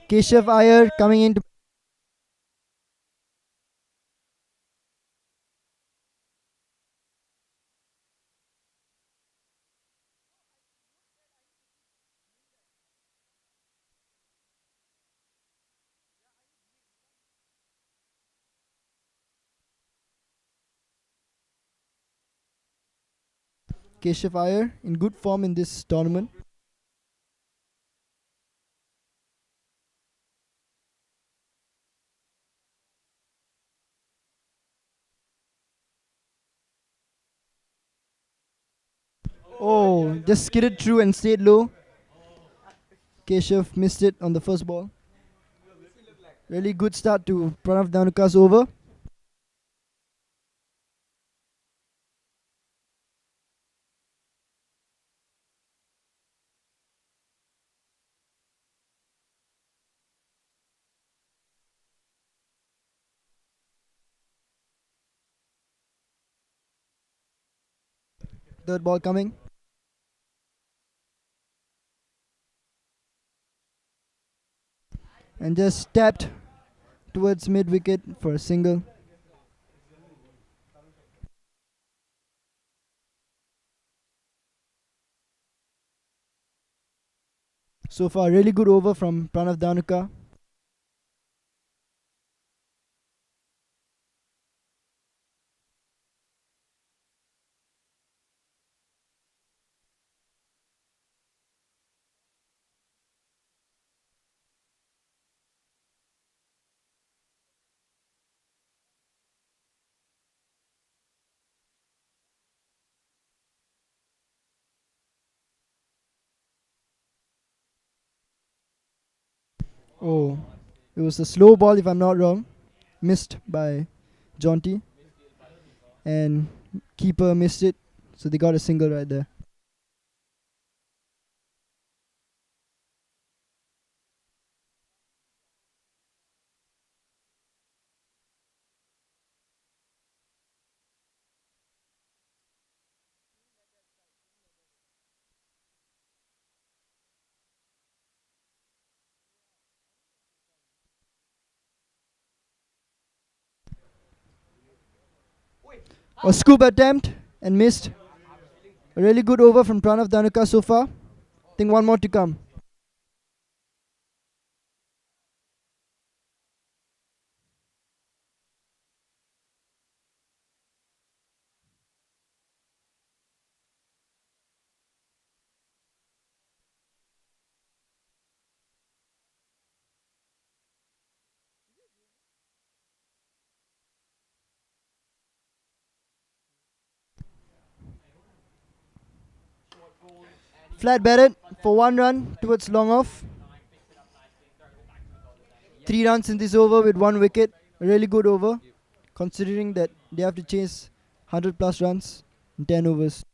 Keshav Iyer coming into Keshav Iyer in good form in this tournament. Oh, just skidded through and stayed low. Keshav missed it on the first ball. Really good start to Pranav Dhanuka's over. Third ball coming. And just tapped towards mid wicket for a single. So far, really good over from Pranav Dhanuka. Oh, it was a slow ball if I'm not wrong. missed by Jonty, and keeper missed it, so they got a single right there. A scoop attempt and missed. A really good over from Pranav Dhanuka so far. Think one more to come. Flat batted for 1 run towards long off. 3 runs in this over with 1 wicket. A really good over, considering that they have to chase 100 plus runs in 10 overs.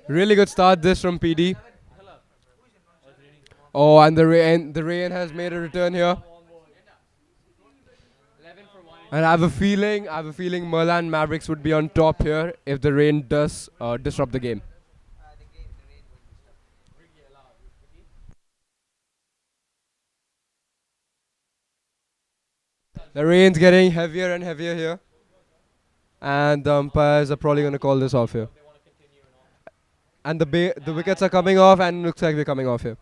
Really good start this from PD. Oh, and the rain has made a return here. And I have a feeling MERLION Mavericks would be on top here if the rain does disrupt the game. The rain's getting heavier and heavier here, and the umpires are probably going to call this off here. And the wickets are coming off, and looks like they're coming off here.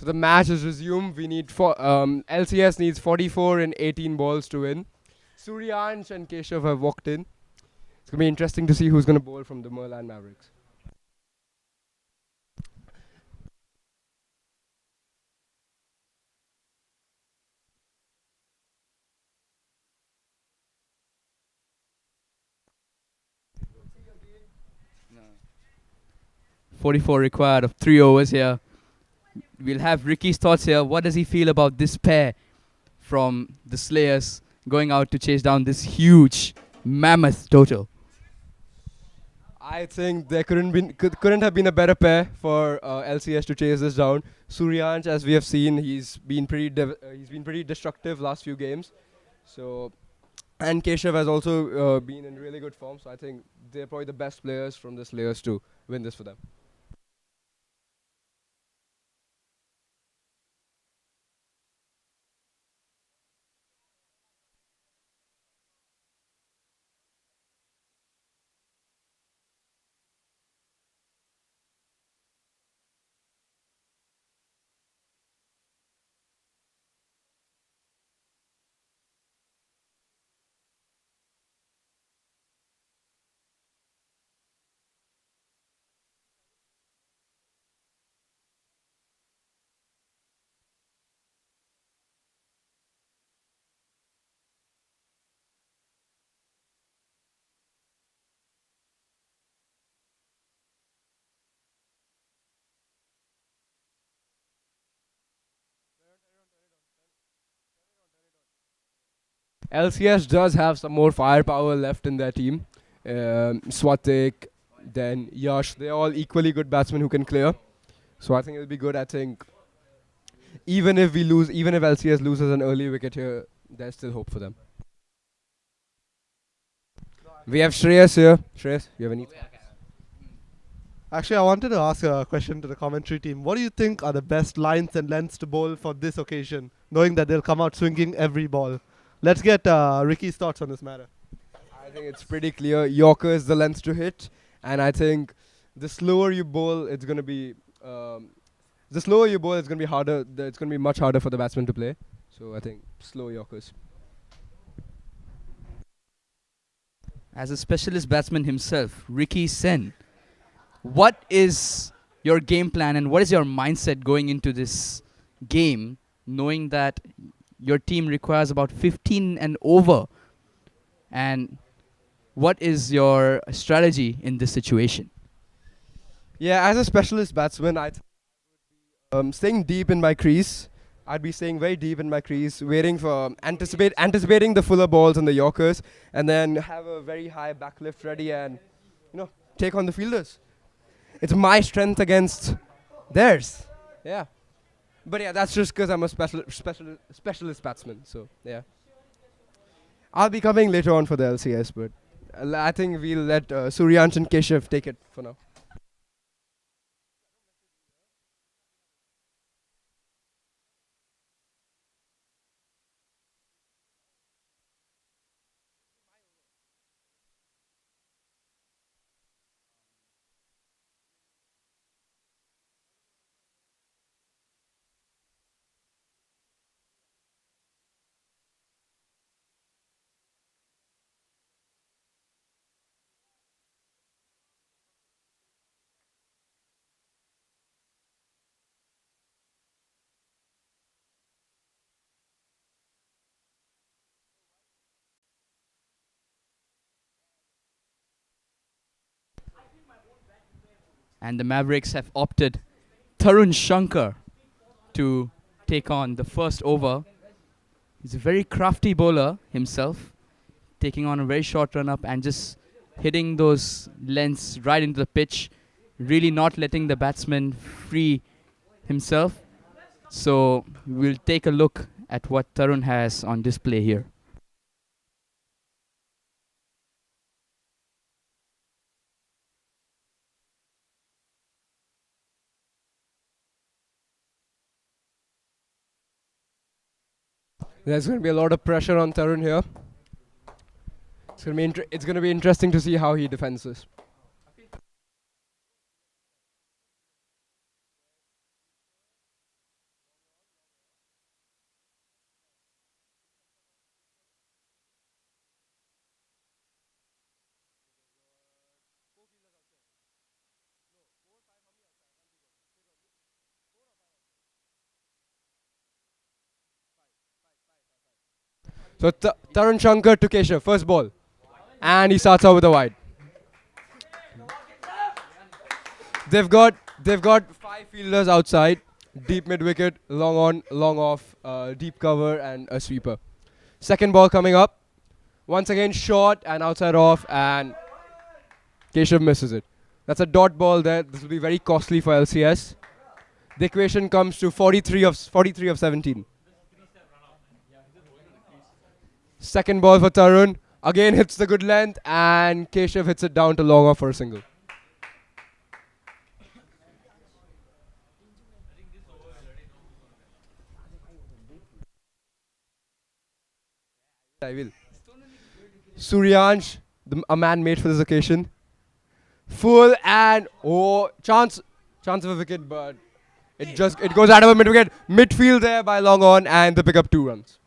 So the match is resumed. We need LCS needs 44 in 18 balls to win. Suryansh and Keshav have walked in. It's going to be interesting to see who's going to bowl from the MERLION Mavericks.
No. 44 required of 3 overs here. We'll have Ricky's thoughts here. What does he feel about this pair from the Slayers going out to chase down this huge mammoth total?
I think there couldn't have been a better pair for LCS to chase this down. Suryansh, as we have seen, he's been pretty destructive last few games. So, and Keshav has also been in really good form. So I think they're probably the best players from the Slayers to win this for them. LCS does have some more firepower left in their team. Swatik, then Yash, they're all equally good batsmen who can clear. So I think it'll be good. I think even if LCS loses an early wicket here, there's still hope for them. We have Shreyas here. Shreyas, you have any?
Actually, I wanted to ask a question to the commentary team. What do you think are the best lines and lengths to bowl for this occasion, knowing that they'll come out swinging every ball? Let's get Ricky's thoughts on this matter.
I think it's pretty clear. Yorker is the length to hit, and I think the slower you bowl, it's going to be harder. It's going to be much harder for the batsman to play. So I think slow Yorkers.
As a specialist batsman himself, Ricky Sen, what is your game plan and what is your mindset going into this game, knowing that your team requires about 15 and over? And what is your strategy in this situation?
Yeah, as a specialist batsman, staying deep in my crease. I'd be staying very deep in my crease, waiting for anticipating the fuller balls and the Yorkers, and then have a very high backlift ready and take on the fielders. It's my strength against theirs. Yeah. But yeah, that's just because I'm a specialist batsman. So yeah, I'll be coming later on for the LCS, but I think we'll let Suryansh and Keshav take it for now.
And the Mavericks have opted Tarun Shankar to take on the first over. He's a very crafty bowler himself, taking on a very short run up and just hitting those lengths right into the pitch, really not letting the batsman free himself. So we'll take a look at what Tarun has on display here.
There's going to be a lot of pressure on Tarun here. It's going to be interesting to see how he defends this. So Tarun Shankar to Keshav, first ball. And he starts out with a wide. They've got 5 fielders outside. Deep mid wicket, long on, long off, deep cover and a sweeper. Second ball coming up. Once again short and outside off, and Keshav misses it. That's a dot ball there. This will be very costly for LCS. The equation comes to 43 of 17. Second ball for Tarun. Again hits the good length, and Keshav hits it down to long off for a single. I will. Suryansh, a man made for this occasion. Full and chance of a wicket, but it goes out of a mid wicket. Midfield there by long on, and they pick up 2 runs.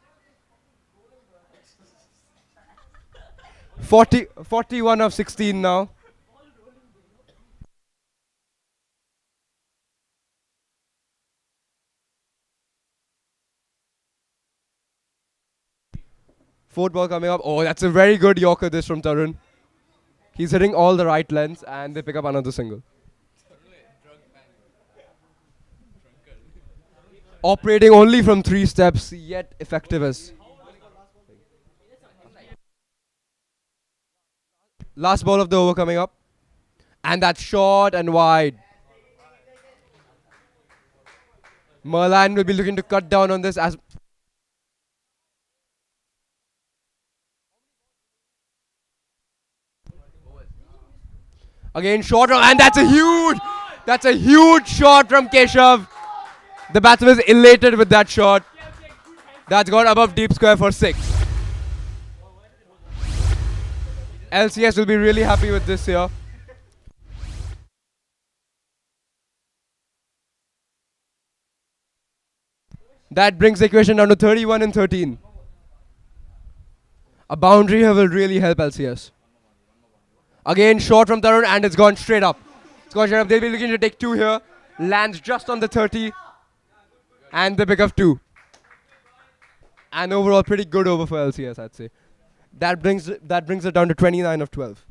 41 of 16 now. Fourth ball coming up. Oh, that's a very good Yorker this from Tarun. He's hitting all the right lengths, and they pick up another single. Operating only from 3 steps, yet effective as. Last ball of the over coming up. And that's short and wide. MERLION will be looking to cut down on this as. Again, short, and that's a huge shot from Keshav. The batsman is elated with that shot. That's gone above deep square for 6. LCS will be really happy with this here. That brings the equation down to 31 and 13. A boundary here will really help LCS. Again, short from Tarun, and it's gone straight up. They'll be looking to take 2 here. Lands just on the 30. And they pick up 2. And overall, pretty good over for LCS, I'd say. That brings it down to 29 of 12.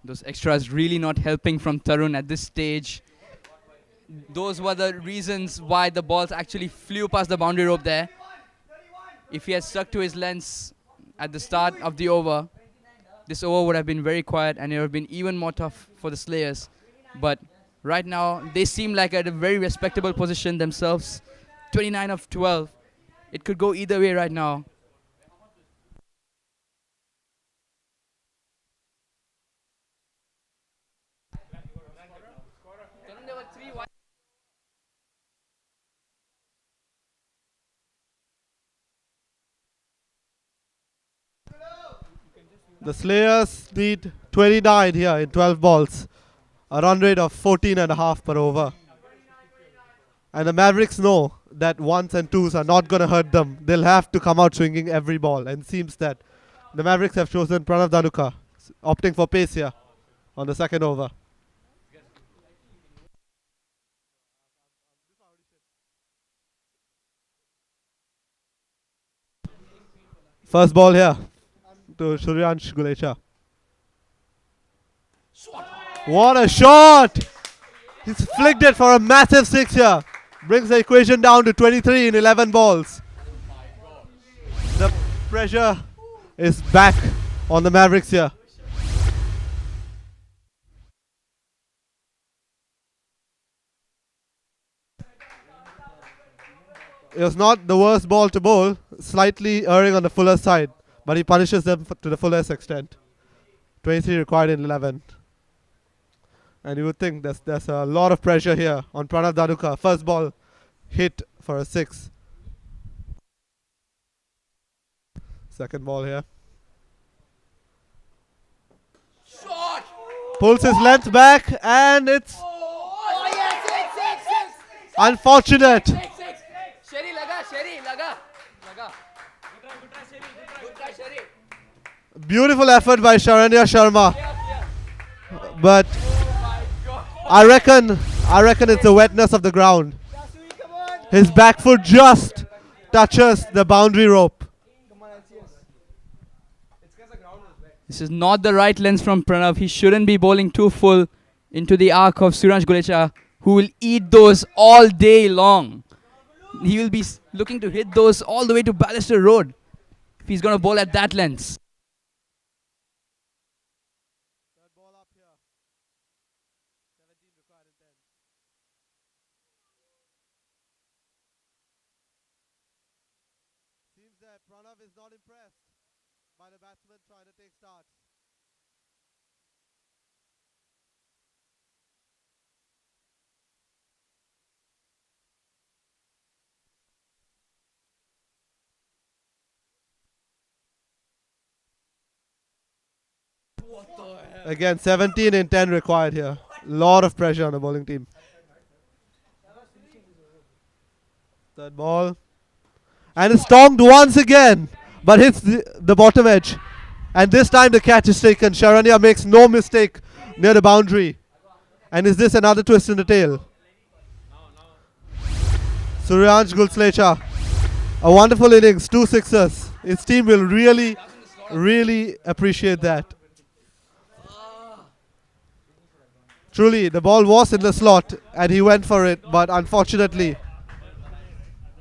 Those extras really not helping from Tarun at this stage. Those were the reasons why the balls actually flew past the boundary rope there. If he had stuck to his lengths at the start of the over, this over would have been very quiet and it would have been even more tough for the Slayers. But right now, they seem like at a very respectable position themselves. 29 of 12. It could go either way right now.
The Slayers need 29 here in 12 balls. A run rate of 14.5 per over. And the Mavericks know that 1s and 2s are not going to hurt them. They'll have to come out swinging every ball. And it seems that the Mavericks have chosen Pranav Dhanuka, opting for pace here on the second over. First ball here to Suryansh Gulecha. What a shot! He's flicked it for a massive 6 here. Brings the equation down to 23 in 11 balls. The pressure is back on the Mavericks here. It was not the worst ball to bowl, slightly erring on the fuller side, but he punishes them to the fullest extent. 23 required in 11. And you would think there's a lot of pressure here on Pranav Dhanuka. First ball hit for a 6. Second ball here.
Shot!
Pulls his length back, and it's unfortunate. Beautiful effort by Sharanya Sharma. But I reckon I reckon it's the wetness of the ground. His back foot just touches the boundary rope.
This is not the right length from Pranav. He shouldn't be bowling too full into the arc of Suraj Gulecha, who will eat those all day long. He will be looking to hit those all the way to Ballister Road if he's going to bowl at that length.
Seems that Pranav is not impressed by the batsman trying to take starts. Again, 17 in 10 required here. Lot of pressure on the bowling team. Third ball. And it's tonged once again, but hits the bottom edge. And this time the catch is taken. Sharanya makes no mistake near the boundary. And is this another twist in the tail? Suryansh Gulslecha, a wonderful innings, 2 sixes. His team will really, really appreciate that. Truly, the ball was in the slot and he went for it, but unfortunately,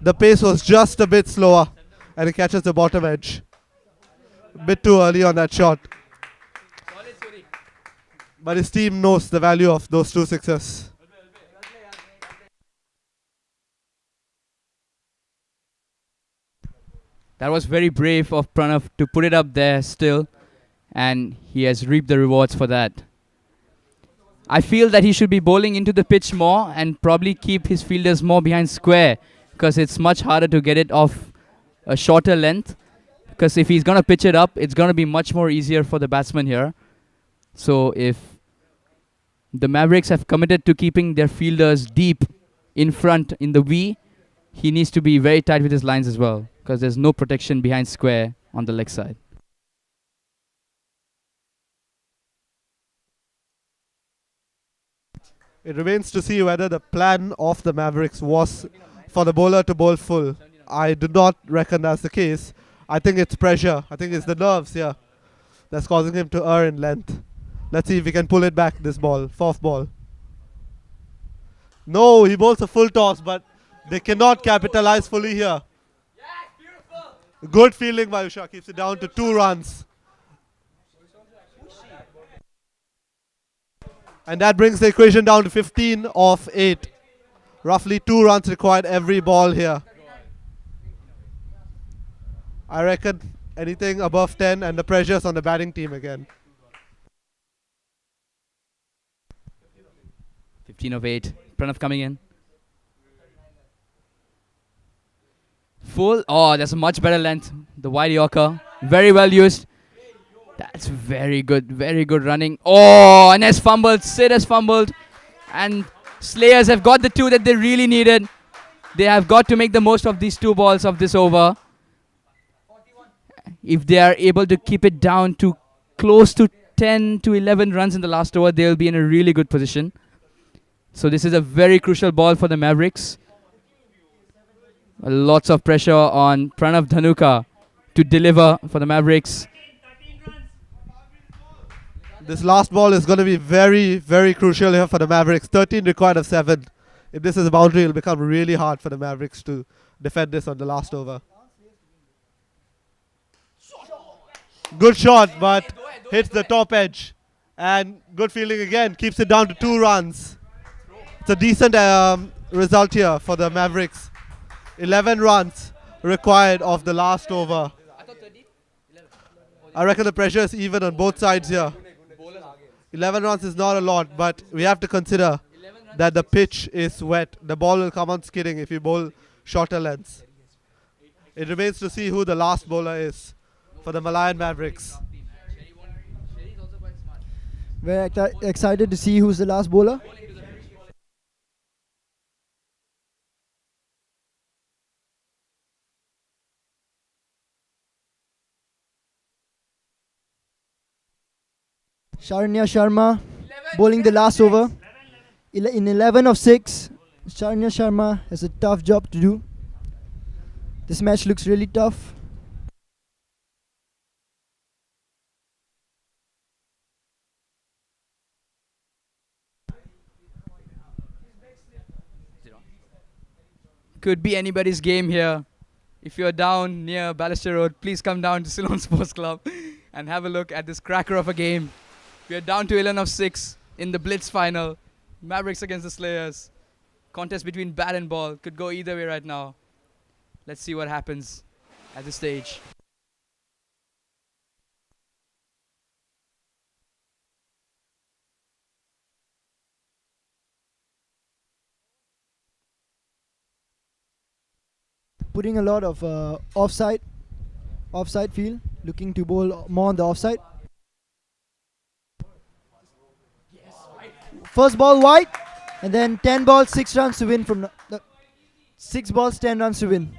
the pace was just a bit slower and he catches the bottom edge. A bit too early on that shot. But his team knows the value of those 2 sixes.
That was very brave of Pranav to put it up there still, and he has reaped the rewards for that. I feel that he should be bowling into the pitch more and probably keep his fielders more behind square, because it's much harder to get it off a shorter length. Because if he's going to pitch it up, it's going to be much more easier for the batsman here. So if the Mavericks have committed to keeping their fielders deep in front in the V, he needs to be very tight with his lines as well, because there's no protection behind square on the leg side.
It remains to see whether the plan of the Mavericks was for the bowler to bowl full. I do not reckon that's the case. I think it's pressure. I think it's the nerves here that's causing him to err in length. Let's see if he can pull it back this ball. 4th ball. No, he bowls a full toss, but they cannot capitalize fully here. Good fielding by Usha. Keeps it down to 2 runs. And that brings the equation down to 15 of 8. Roughly 2 runs required every ball here. I reckon anything above 10 and the pressure's on the batting team again.
15 of 8. Pranav coming in. Full. Oh, that's a much better length. The wide Yorker. Very well used. That's very good running. Oh, and has fumbled. Sid has fumbled. And Slayers have got the 2 that they really needed. They have got to make the most of these 2 balls of this over. If they are able to keep it down to close to 10 to 11 runs in the last over, they will be in a really good position. So this is a very crucial ball for the Mavericks. Lots of pressure on Pranav Dhanuka to deliver for the Mavericks.
This last ball is going to be very, very crucial here for the Mavericks. 13 required of 7. If this is a boundary, it will become really hard for the Mavericks to defend this on the last over. Good shot, but hits the top edge. And good fielding again. Keeps it down to 2 runs. It's a decent result here for the Mavericks. 11 runs required of the last over. I reckon the pressure is even on both sides here. 11 runs is not a lot, but we have to consider that the pitch is wet. The ball will come on skidding if you bowl shorter lengths. It remains to see who the last bowler is for the Malayan Mavericks.
Very excited to see who's the last bowler. Sharanya Sharma bowling the last over. In 11 of 6, Sharanya Sharma has a tough job to do. This match looks really tough.
Could be anybody's game here. If you're down near Ballister Road, please come down to Ceylon Sports Club and have a look at this cracker of a game. We are down to 11 of 6 in the Blitz final. Mavericks against the Slayers. Contest between bat and ball. Could go either way right now. Let's see what happens at this stage.
Putting a lot of offside field, looking to bowl more on the offside. First ball wide, and then 10 balls, 6 runs to win from the 6 balls, 10 runs to win.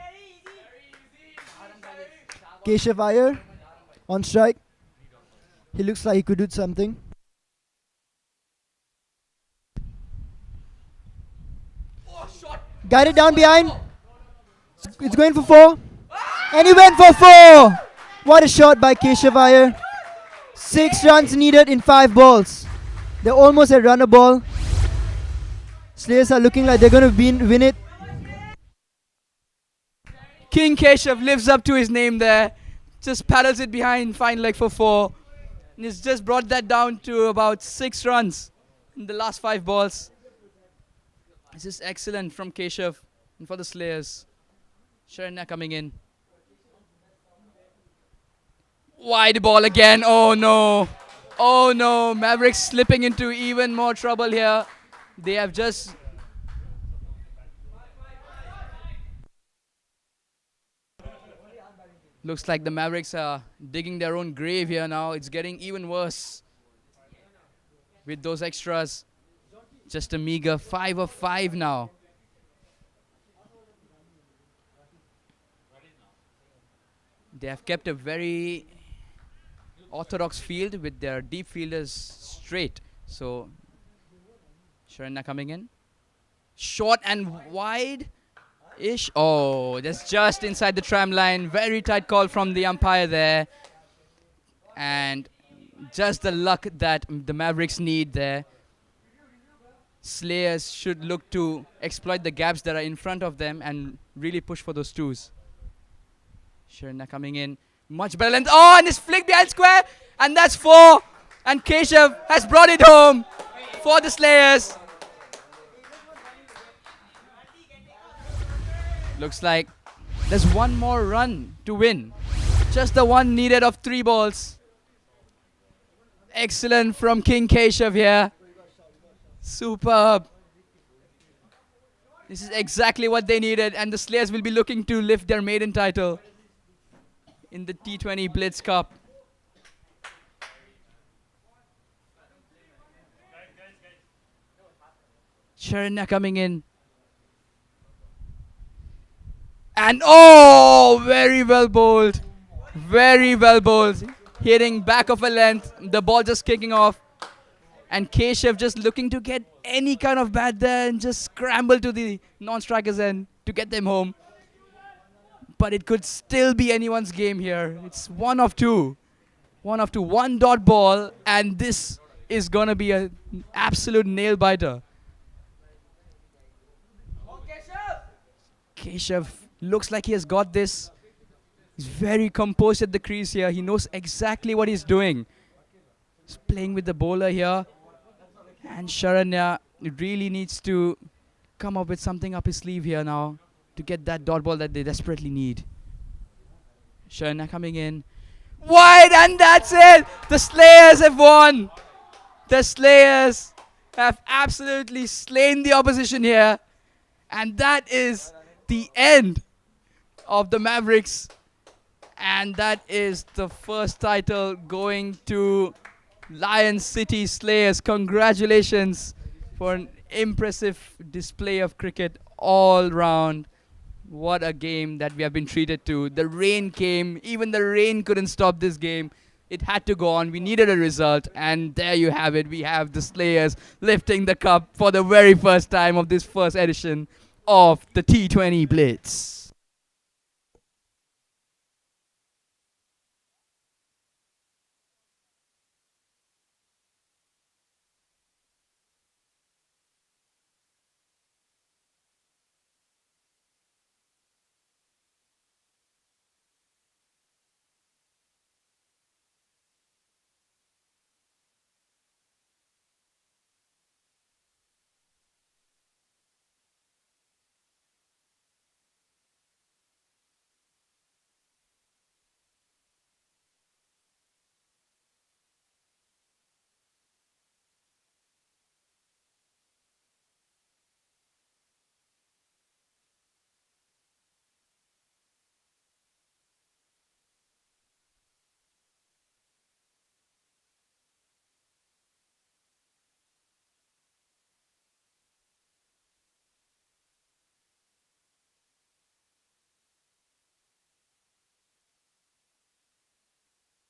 Keshav Iyer on strike. He looks like he could do something. Guided down behind. It's going for 4. And he went for 4. What a shot by Keshav Iyer. 6 runs needed in 5 balls. They almost had run a ball. Slayers are looking like they're going to win it.
King Keshav lives up to his name there. Just paddles it behind, fine leg for 4. And he's just brought that down to about 6 runs in the last 5 balls. This is excellent from Keshav and for the Slayers. Sharanya coming in. Wide ball again. Oh no. Oh no. Mavericks slipping into even more trouble here. They have just... Looks like the Mavericks are digging their own grave here now. It's getting even worse with those extras. Just a meager 5 of 5 now. They have kept a very orthodox field with their deep fielders straight. So, Sharanya coming in. Short and wide-ish. Oh, that's just inside the tram line. Very tight call from the umpire there. And just the luck that the Mavericks need there. Slayers should look to exploit the gaps that are in front of them and really push for those 2s. Sharanya coming in. Much better length. Oh, and it's flicked behind square. And that's 4. And Keshav has brought it home for the Slayers. Looks like there's one more run to win. Just the one needed of 3 balls. Excellent from King Keshav here. Superb. This is exactly what they needed. And the Slayers will be looking to lift their maiden title in the T20 Blitz Cup. Sharanya coming in. And oh, very well bowled. Very well bowled. Hitting back of a length. The ball just kicking off. And Keshav just looking to get any kind of bat there and just scramble to the non-strikers end to get them home. But it could still be anyone's game here. It's 1 of 2. 1 of 2. 1 dot ball. And this is going to be an absolute nail-biter. Keshav looks like he has got this. He's very composed at the crease here. He knows exactly what he's doing. He's playing with the bowler here. And Sharanya really needs to come up with something up his sleeve here now to get that dot ball that they desperately need. Sharanya coming in. Wide, and that's it! The Slayers have won! The Slayers have absolutely slain the opposition here. And that is the end of the Mavericks. And that is the first title going to Lion City Slayers. Congratulations for an impressive display of cricket all round. What a game that we have been treated to. The rain came. Even the rain couldn't stop this game. It had to go on. We needed a result, and there you have it. We have the Slayers lifting the cup for the very first time of this first edition of the T20 Blitz.